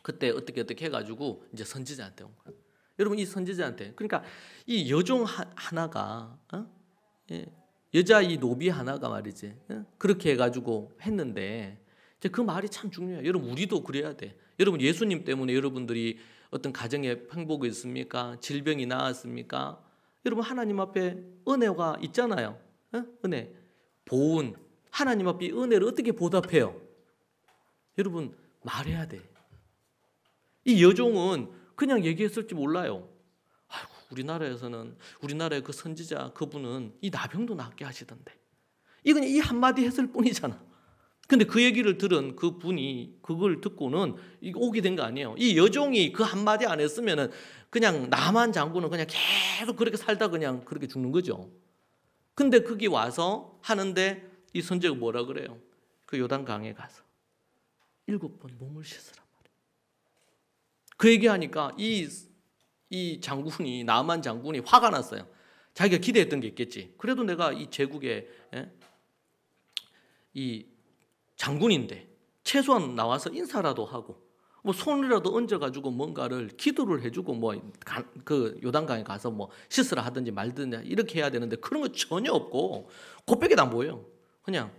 그때 어떻게 해가지고 이제 선지자한테 온 거예요. 여러분 이 선지자한테, 그러니까 이 여종 하나가 여자 이 노비 하나가 말이지 그렇게 해가지고 했는데 이제 그 말이 참 중요해요. 여러분 우리도 그래야 돼. 여러분 예수님 때문에 여러분들이 어떤 가정에 행복이 있습니까? 질병이 나았습니까? 여러분 하나님 앞에 은혜가 있잖아요. 은혜, 보은. 하나님 앞에 은혜를 어떻게 보답해요? 여러분 말해야 돼. 이 여종은 그냥 얘기했을지 몰라요. 아이고, 우리나라의 그 선지자 그분은 이 나병도 낫게 하시던데. 이건 이 한마디 했을 뿐이잖아. 근데 그 얘기를 들은 그 분이 그걸 듣고는 오게 된 거 아니에요. 이 여종이 그 한마디 안 했으면은 그냥 나만 장군은 그냥 계속 그렇게 살다 그냥 그렇게 죽는 거죠. 근데 거기 와서 하는데 이 선지자가 뭐라 그래요? 그 요단강에 가서 7번 몸을 씻으라 말이에요. 그 얘기하니까 이 장군이, 나만 장군이 화가 났어요. 자기가 기대했던 게 있겠지. 그래도 내가 이 제국의 이 장군인데 최소한 나와서 인사라도 하고 뭐 손이라도 얹어가지고 뭔가를 기도를 해주고 뭐 그 요단강에 가서 뭐 씻으라 하든지 말든지 이렇게 해야 되는데 그런 거 전혀 없고 곱빼기도 안 보여요. 그냥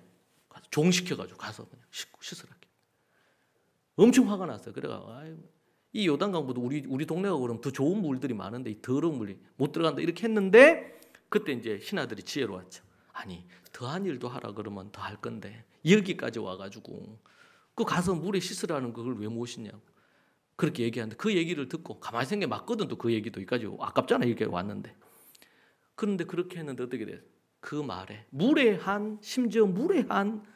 종시켜가지고 가서 그냥 씻으라. 엄청 화가 났어요. 그래가 이 요단강보다 우리 동네가 그럼 더 좋은 물들이 많은데 이 더러운 물이 못 들어간다 이렇게 했는데 그때 이제 신하들이 지혜로웠죠. 아니 더한 일도 하라 그러면 더 할 건데 여기까지 와가지고 그 가서 물에 씻으라는 그걸 왜 못 씻냐고 그렇게 얘기하는데 그 얘기를 듣고 가만히 생각해 맞거든. 또 그 얘기도 여기까지 아깝잖아. 이렇게 왔는데 그런데 그렇게 했는데 어떻게 돼요? 그 말에 심지어 무례한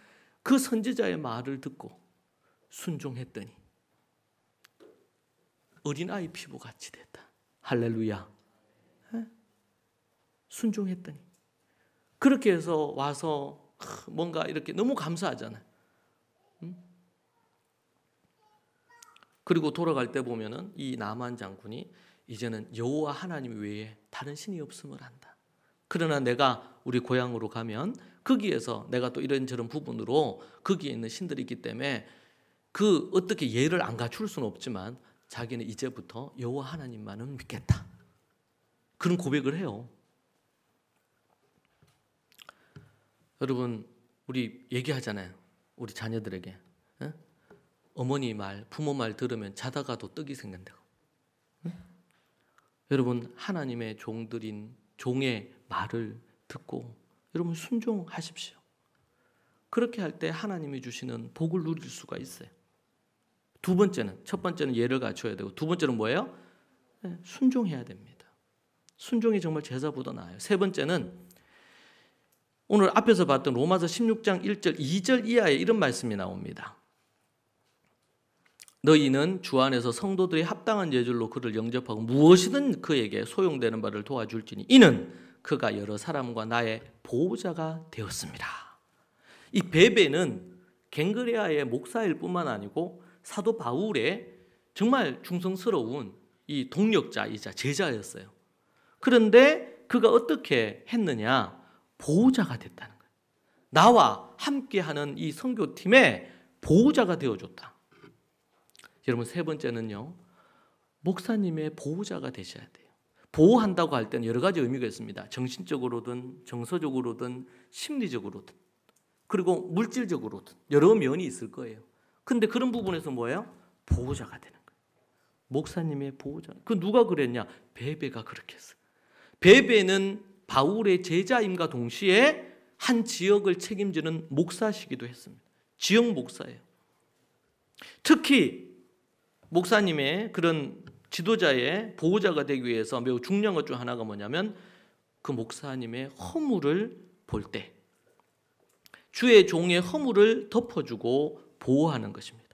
그 선지자의 말을 듣고 순종했더니 어린아이 피부같이 됐다. 할렐루야. 순종했더니 그렇게 해서 와서 뭔가 이렇게 너무 감사하잖아요. 그리고 돌아갈 때 보면은 이 나만 장군이 이제는 여호와 하나님 외에 다른 신이 없음을 안다. 그러나 내가 우리 고향으로 가면 거기에서 내가 또 이런저런 부분으로 거기에 있는 신들이 있기 때문에 그 어떻게 예를 안 갖출 수는 없지만 자기는 이제부터 여호와 하나님만은 믿겠다. 그런 고백을 해요. 여러분 우리 얘기하잖아요. 우리 자녀들에게 어머니 말, 부모 말 들으면 자다가도 떡이 생긴다고. 여러분 하나님의 종들인 종의 말을 듣고 여러분 순종하십시오. 그렇게 할 때 하나님이 주시는 복을 누릴 수가 있어요. 두 번째는 첫 번째는 예를 갖춰야 되고 두 번째는 뭐예요? 순종해야 됩니다. 순종이 정말 제사보다 나아요. 세 번째는 오늘 앞에서 봤던 로마서 16장 1절 2절 이하에 이런 말씀이 나옵니다. 너희는 주 안에서 성도들이 합당한 예절로 그를 영접하고 무엇이든 그에게 소용되는 바를 도와줄지니 이는 그가 여러 사람과 나의 보호자가 되었습니다. 이 베베는 갱그레아의 목사일 뿐만 아니고 사도 바울의 정말 충성스러운 이 동력자이자 제자였어요. 그런데 그가 어떻게 했느냐? 보호자가 됐다는 거예요. 나와 함께하는 이 선교팀의 보호자가 되어줬다. 여러분 세 번째는요. 목사님의 보호자가 되셔야 돼요. 보호한다고 할 때는 여러 가지 의미가 있습니다. 정신적으로든 정서적으로든 심리적으로든 그리고 물질적으로든 여러 면이 있을 거예요. 근데 그런 부분에서 뭐예요? 보호자가 되는 거예요. 목사님의 보호자. 그 누가 그랬냐? 베베가 그렇게 했어요. 베베는 바울의 제자임과 동시에 한 지역을 책임지는 목사시기도 했습니다. 지역 목사예요. 특히 목사님의 그런 지도자의 보호자가 되기 위해서 매우 중요한 것 중 하나가 뭐냐면 그 목사님의 허물을 볼 때 주의 종의 허물을 덮어주고 보호하는 것입니다.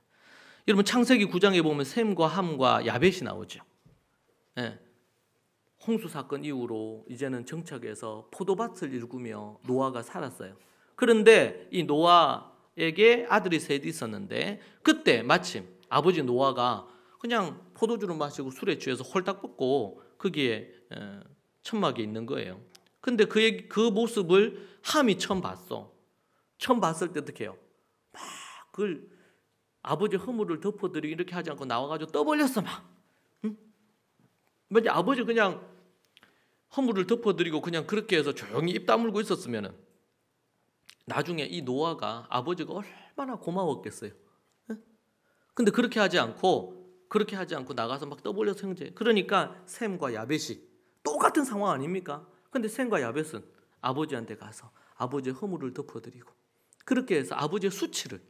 여러분 창세기 9장에 보면 셈과 함과 야벳이 나오죠. 홍수 사건 이후로 이제는 정착해서 포도밭을 일구며 노아가 살았어요. 그런데 이 노아에게 아들이 셋이 있었는데 그때 마침 아버지 노아가 그냥 포도주를 마시고 술에 취해서 홀딱 벗고 거기에 천막에 있는 거예요. 근데 그 모습을 함이 처음 봤어. 처음 봤을 때 어떻게 해요? 막 그걸 아버지 허물을 덮어드리고 이렇게 하지 않고 나와가지고 떠벌렸어 막. 응? 아버지 그냥 허물을 덮어드리고 그냥 그렇게 해서 조용히 입 다물고 있었으면은 나중에 이 노아가 아버지가 얼마나 고마웠겠어요. 응? 근데 그렇게 하지 않고 나가서 막 떠벌려서 형제. 그러니까 셈과 야벳이 똑같은 상황 아닙니까? 근데 셈과 야벳은 아버지한테 가서 아버지의 허물을 덮어드리고 그렇게 해서 아버지의 수치를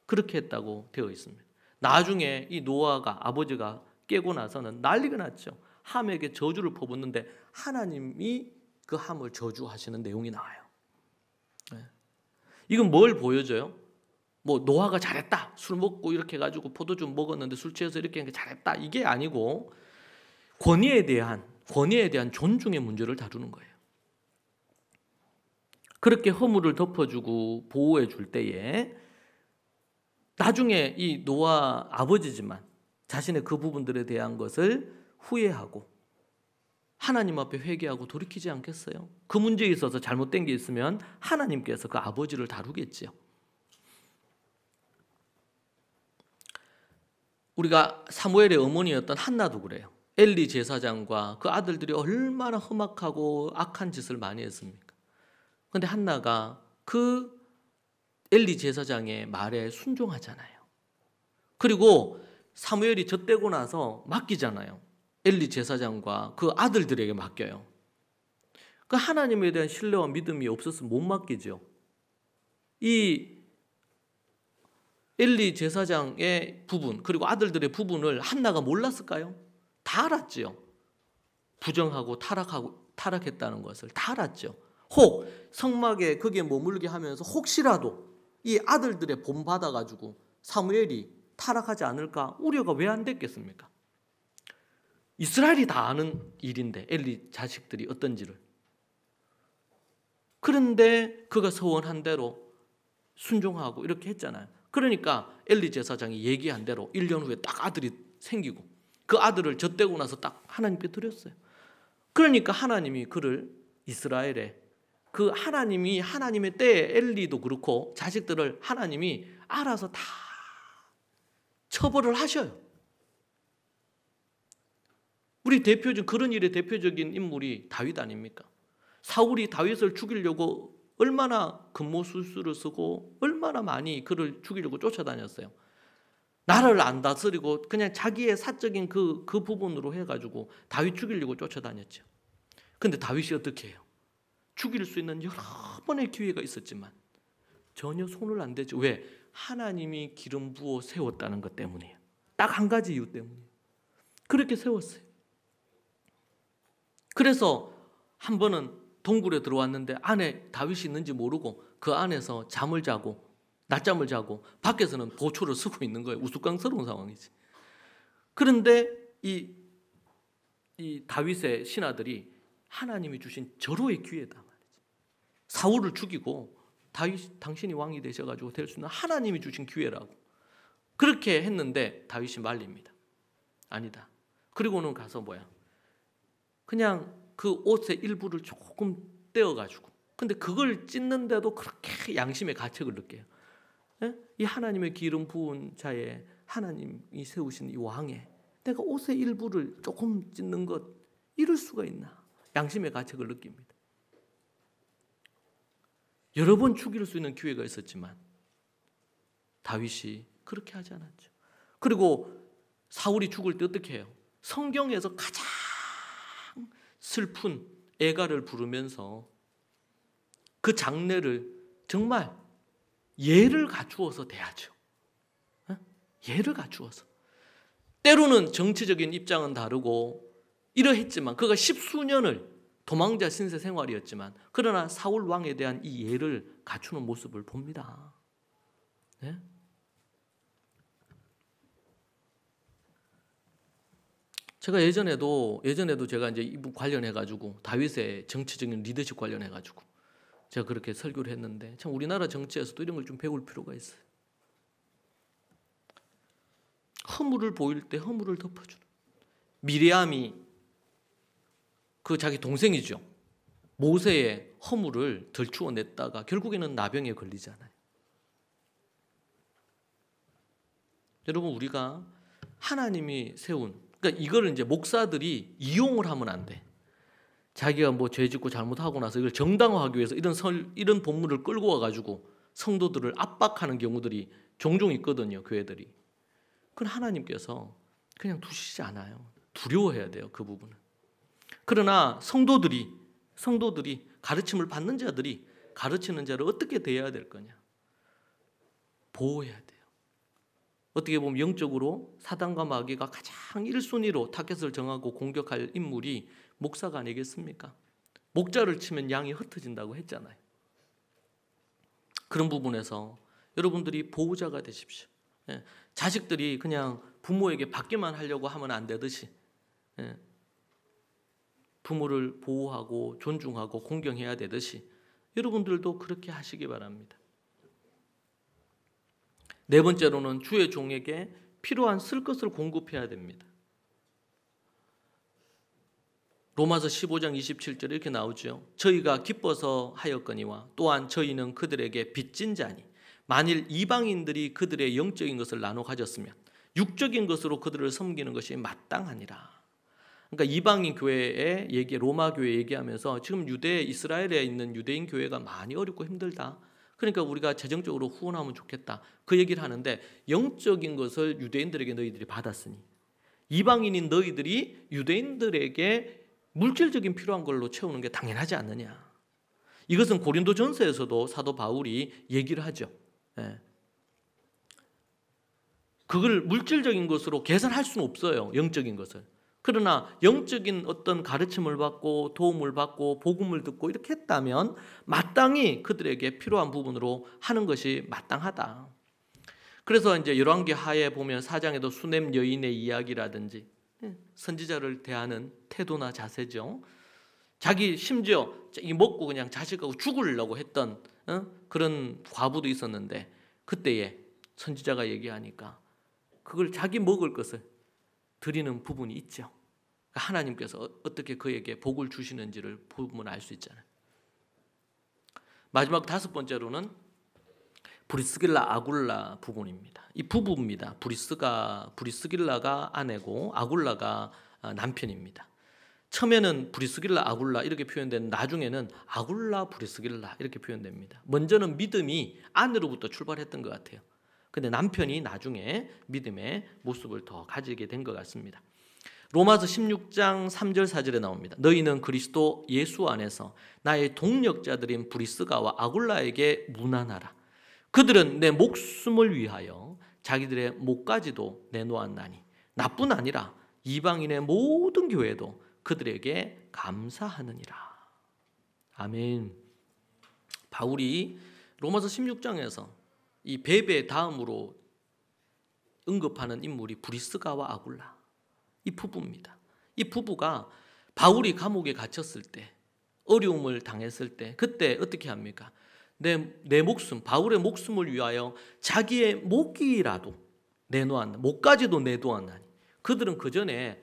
그렇게 했다고 되어 있습니다. 나중에 이 노아가 아버지가 깨고 나서는 난리가 났죠. 함에게 저주를 퍼붓는데 하나님이 그 함을 저주하시는 내용이 나와요. 이건 뭘 보여줘요? 뭐 노아가 잘했다. 술 먹고 이렇게 해가지고 포도주 먹었는데 술 취해서 이렇게 하는 게 잘했다. 이게 아니고 권위에 대한 존중의 문제를 다루는 거예요. 그렇게 허물을 덮어주고 보호해 줄 때에 나중에 이 노아 아버지지만 자신의 그 부분들에 대한 것을 후회하고 하나님 앞에 회개하고 돌이키지 않겠어요? 그 문제에 있어서 잘못된 게 있으면 하나님께서 그 아버지를 다루겠지요. 우리가 사무엘의 어머니였던 한나도 그래요. 엘리 제사장과 그 아들들이 얼마나 험악하고 악한 짓을 많이 했습니까? 그런데 한나가 그 엘리 제사장의 말에 순종하잖아요. 그리고 사무엘이 젖대고 나서 맡기잖아요. 엘리 제사장과 그 아들들에게 맡겨요. 그 하나님에 대한 신뢰와 믿음이 없었으면 못 맡기죠. 이 엘리 제사장의 부분 그리고 아들들의 부분을 한나가 몰랐을까요? 다 알았죠. 부정하고 타락했다는 것을 다 알았죠. 혹 성막에 거기에 머물게 하면서 혹시라도 이 아들들의 본 받아가지고 사무엘이 타락하지 않을까 우려가 왜 안 됐겠습니까? 이스라엘이 다 아는 일인데 엘리 자식들이 어떤지를. 그런데 그가 서원한 대로 순종하고 이렇게 했잖아요. 그러니까 엘리 제사장이 얘기한 대로 1년 후에 딱 아들이 생기고 그 아들을 젖대고 나서 딱 하나님께 드렸어요. 그러니까 하나님이 그를 이스라엘에 그 하나님이 하나님의 때에 엘리도 그렇고 자식들을 하나님이 알아서 다 처벌을 하셔요. 우리 그런 일의 대표적인 인물이 다윗 아닙니까? 사울이 다윗을 죽이려고 얼마나 금모술수를 쓰고 얼마나 많이 그를 죽이려고 쫓아다녔어요. 나라를 안 다스리고 그냥 자기의 사적인 그 부분으로 해가지고 다윗 죽이려고 쫓아다녔죠. 근데 다윗이 어떻게 해요? 죽일 수 있는 여러 번의 기회가 있었지만 전혀 손을 안 대죠. 왜? 하나님이 기름 부어 세웠다는 것 때문이에요. 딱 한 가지 이유 때문이에요. 그렇게 세웠어요. 그래서 한 번은 동굴에 들어왔는데 안에 다윗이 있는지 모르고 그 안에서 잠을 자고 낮잠을 자고 밖에서는 보초를 쓰고 있는 거예요. 우스꽝스러운 상황이지. 그런데 이 다윗의 신하들이 하나님이 주신 절호의 기회다 말이지. 사울을 죽이고 다윗 당신이 왕이 되셔가지고 될 수 있는 하나님이 주신 기회라고. 그렇게 했는데 다윗이 말립니다. 아니다. 그리고는 가서 그냥 그 옷의 일부를 조금 떼어가지고 근데 그걸 찢는데도 그렇게 양심의 가책을 느껴요. 이 하나님의 기름 부은 자에 하나님이 세우신 이 왕에 내가 옷의 일부를 조금 찢는 것 이럴 수가 있나? 양심의 가책을 느낍니다. 여러 번 죽일 수 있는 기회가 있었지만 다윗이 그렇게 하지 않았죠. 그리고 사울이 죽을 때 어떻게 해요? 성경에서 가장 슬픈 애가를 부르면서 그 장례를 정말 예를 갖추어서 대하죠. 예를 갖추어서. 때로는 정치적인 입장은 다르고 이러했지만 그가 10수년을 도망자 신세 생활이었지만 그러나 사울 왕에 대한 이 예를 갖추는 모습을 봅니다. 네? 제가 예전에도 제가 이제 이분 관련해 가지고 다윗의 정치적인 리더십 관련해 가지고 제가 그렇게 설교를 했는데 참 우리나라 정치에서도 이런 걸 좀 배울 필요가 있어요. 허물을 보일 때 허물을 덮어주는. 미리암이 그 자기 동생이죠. 모세의 허물을 덜추어냈다가 결국에는 나병에 걸리잖아요. 여러분 우리가 하나님이 세운 그러니까 이거를 이제 목사들이 이용을 하면 안 돼. 자기가 죄 짓고 잘못하고 나서 이걸 정당화하기 위해서 이런 본문을 끌고 와가지고 성도들을 압박하는 경우들이 종종 있거든요. 교회들이. 그건 하나님께서 그냥 두시지 않아요. 두려워해야 돼요. 그 부분은. 그러나 성도들이 가르침을 받는 자들이 가르치는 자를 어떻게 대해야 될 거냐? 보호해야 돼요. 어떻게 보면 영적으로 사단과 마귀가 가장 1순위로 타겟을 정하고 공격할 인물이 목사가 아니겠습니까? 목자를 치면 양이 흩어진다고 했잖아요. 그런 부분에서 여러분들이 보호자가 되십시오. 자식들이 그냥 부모에게 받기만 하려고 하면 안 되듯이 부모를 보호하고 존중하고 공경해야 되듯이 여러분들도 그렇게 하시기 바랍니다. 네 번째로는 주의 종에게 필요한 쓸 것을 공급해야 됩니다. 로마서 15장 27절에 이렇게 나오죠. 저희가 기뻐서 하였거니와 또한 저희는 그들에게 빚진 자니 만일 이방인들이 그들의 영적인 것을 나눠 가졌으면 육적인 것으로 그들을 섬기는 것이 마땅하니라. 그러니까 이방인 교회의 얘기, 로마 교회 얘기하면서 지금 유대 이스라엘에 있는 유대인 교회가 많이 어렵고 힘들다. 그러니까 우리가 재정적으로 후원하면 좋겠다. 그 얘기를 하는데 영적인 것을 유대인들에게 너희들이 받았으니 이방인인 너희들이 유대인들에게 물질적인 필요한 걸로 채우는 게 당연하지 않느냐. 이것은 고린도전서에서도 사도 바울이 얘기를 하죠. 그걸 물질적인 것으로 계산할 수는 없어요. 영적인 것을. 그러나 영적인 어떤 가르침을 받고 도움을 받고 복음을 듣고 이렇게 했다면 마땅히 그들에게 필요한 부분으로 하는 것이 마땅하다. 그래서 이제 열왕기 하에 보면 4장에도 수냄 여인의 이야기라든지 선지자를 대하는 태도나 자세죠. 자기 심지어 먹고 그냥 자식하고 죽으려고 했던 그런 과부도 있었는데 그때에 선지자가 얘기하니까 그걸 자기 먹을 것을 드리는 부분이 있죠. 하나님께서 어떻게 그에게 복을 주시는지를 보면 알 수 있잖아요. 마지막 5번째로는 브리스길라 아굴라 부분입니다. 이 부부입니다. 브리스길라가 아내고 아굴라가 남편입니다. 처음에는 브리스길라 아굴라 이렇게 표현되는 나중에는 아굴라 브리스길라 이렇게 표현됩니다. 먼저는 믿음이 아내로부터 출발했던 것 같아요. 근데 남편이 나중에 믿음의 모습을 더 가지게 된 것 같습니다. 로마서 16장 3절 4절에 나옵니다. 너희는 그리스도 예수 안에서 나의 동력자들인 브리스가와 아굴라에게 문안하라. 그들은 내 목숨을 위하여 자기들의 목까지도 내놓았나니 나뿐 아니라 이방인의 모든 교회도 그들에게 감사하느니라. 아멘. 바울이 로마서 16장에서 이 베베 다음으로 언급하는 인물이 브리스가와 아굴라 이 부부입니다. 이 부부가 바울이 감옥에 갇혔을 때 어려움을 당했을 때 그때 어떻게 합니까? 내 목숨 바울의 목숨을 위하여 자기의 목이라도 내놓았나 목까지도 내놓았나니 그들은 그 전에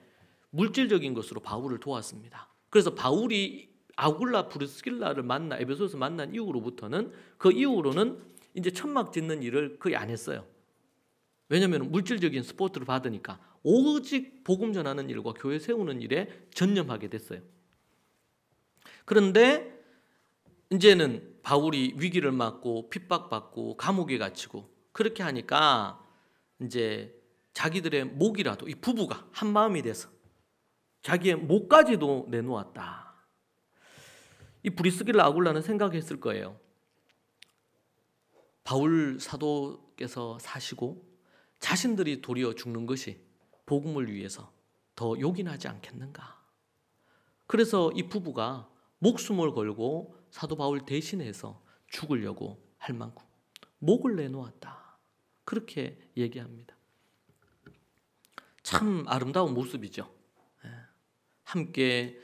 물질적인 것으로 바울을 도왔습니다. 그래서 바울이 아굴라 브리스길라를 만나 에베소에서 만난 이후로부터는 그 이후로는 이제 천막 짓는 일을 거의 안 했어요. 왜냐하면 물질적인 스포트를 받으니까 오직 복음 전하는 일과 교회 세우는 일에 전념하게 됐어요. 그런데 이제는 바울이 위기를 맞고 핍박받고 감옥에 갇히고 그렇게 하니까 이제 자기들의 목이라도 이 부부가 한 마음이 돼서 자기의 목까지도 내놓았다. 이 브리스길라 아굴라는 생각했을 거예요. 바울 사도께서 사시고 자신들이 도리어 죽는 것이 복음을 위해서 더 요긴하지 않겠는가. 그래서 이 부부가 목숨을 걸고 사도 바울 대신해서 죽으려고 할 만큼 목을 내놓았다. 그렇게 얘기합니다. 참 아름다운 모습이죠. 함께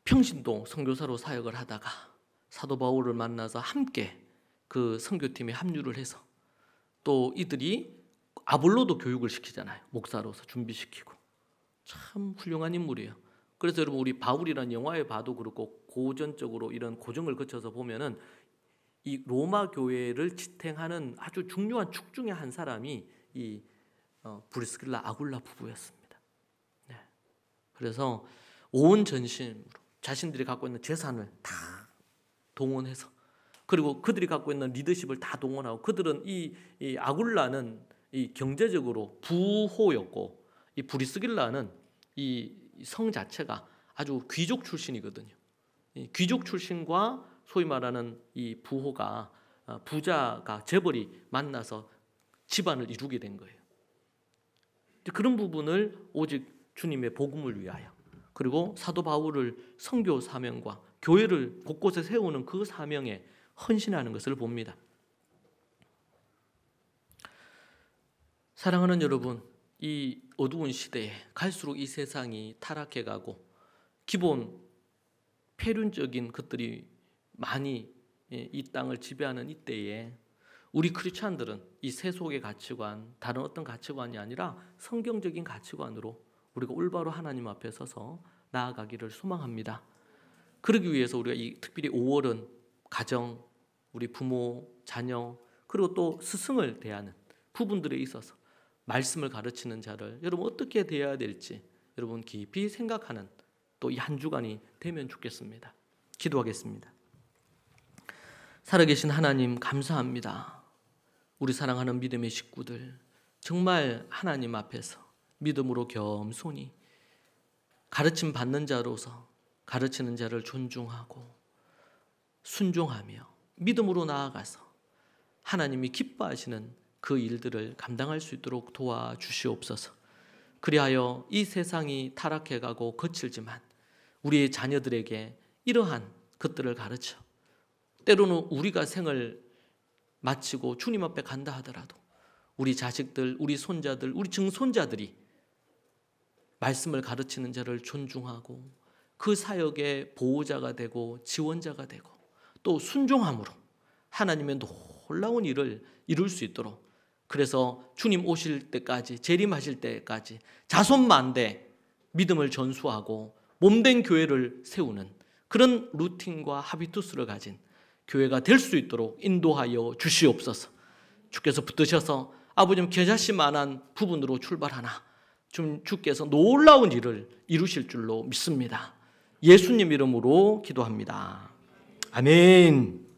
평신도 선교사로 사역을 하다가 사도 바울을 만나서 함께 그 선교팀에 합류를 해서 또 이들이 아볼로도 교육을 시키잖아요. 목사로서 준비시키고. 참 훌륭한 인물이에요. 그래서 여러분 우리 바울이라는 영화에 봐도 그렇고 고전적으로 이런 고정을 거쳐서 보면은 이 로마 교회를 지탱하는 아주 중요한 축 중에 한 사람이 이 브리스길라 아굴라 부부였습니다. 네. 그래서 온 전심으로 자신들이 갖고 있는 재산을 다 동원해서 그리고 그들이 갖고 있는 리더십을 다 동원하고 그들은 이 아굴라는 이 경제적으로 부호였고 이 브리스길라는 이 성 자체가 아주 귀족 출신이거든요. 이 귀족 출신과 소위 말하는 이 부호가 부자가 재벌이 만나서 집안을 이루게 된 거예요. 그런 부분을 오직 주님의 복음을 위하여 그리고 사도 바울을 선교 사명과 교회를 곳곳에 세우는 그 사명에 헌신하는 것을 봅니다. 사랑하는 여러분, 이 어두운 시대에 갈수록 이 세상이 타락해가고 기본 폐륜적인 것들이 많이 이 땅을 지배하는 이때에 우리 크리스찬들은 이 세속의 가치관, 다른 어떤 가치관이 아니라 성경적인 가치관으로 우리가 올바로 하나님 앞에 서서 나아가기를 소망합니다. 그러기 위해서 우리가 이 특별히 5월은 가정, 우리 부모, 자녀, 그리고 또 스승을 대하는 부분들에 있어서 말씀을 가르치는 자를 여러분 어떻게 대해야 될지 여러분 깊이 생각하는 또 이 한 주간이 되면 좋겠습니다. 기도하겠습니다. 살아계신 하나님 감사합니다. 우리 사랑하는 믿음의 식구들 정말 하나님 앞에서 믿음으로 겸손히 가르침 받는 자로서 가르치는 자를 존중하고 순종하며 믿음으로 나아가서 하나님이 기뻐하시는 그 일들을 감당할 수 있도록 도와주시옵소서. 그리하여 이 세상이 타락해가고 거칠지만 우리의 자녀들에게 이러한 것들을 가르쳐 때로는 우리가 생을 마치고 주님 앞에 간다 하더라도 우리 자식들, 우리 손자들, 우리 증손자들이 말씀을 가르치는 자를 존중하고 그 사역의 보호자가 되고 지원자가 되고 또 순종함으로 하나님의 놀라운 일을 이룰 수 있도록, 그래서 주님 오실 때까지, 재림하실 때까지 자손만대 믿음을 전수하고 몸된 교회를 세우는 그런 루틴과 하비투스를 가진 교회가 될 수 있도록 인도하여 주시옵소서. 주께서 붙드셔서 아버지 겨자씨만한 부분으로 출발하나 주께서 놀라운 일을 이루실 줄로 믿습니다. 예수님 이름으로 기도합니다. 아멘.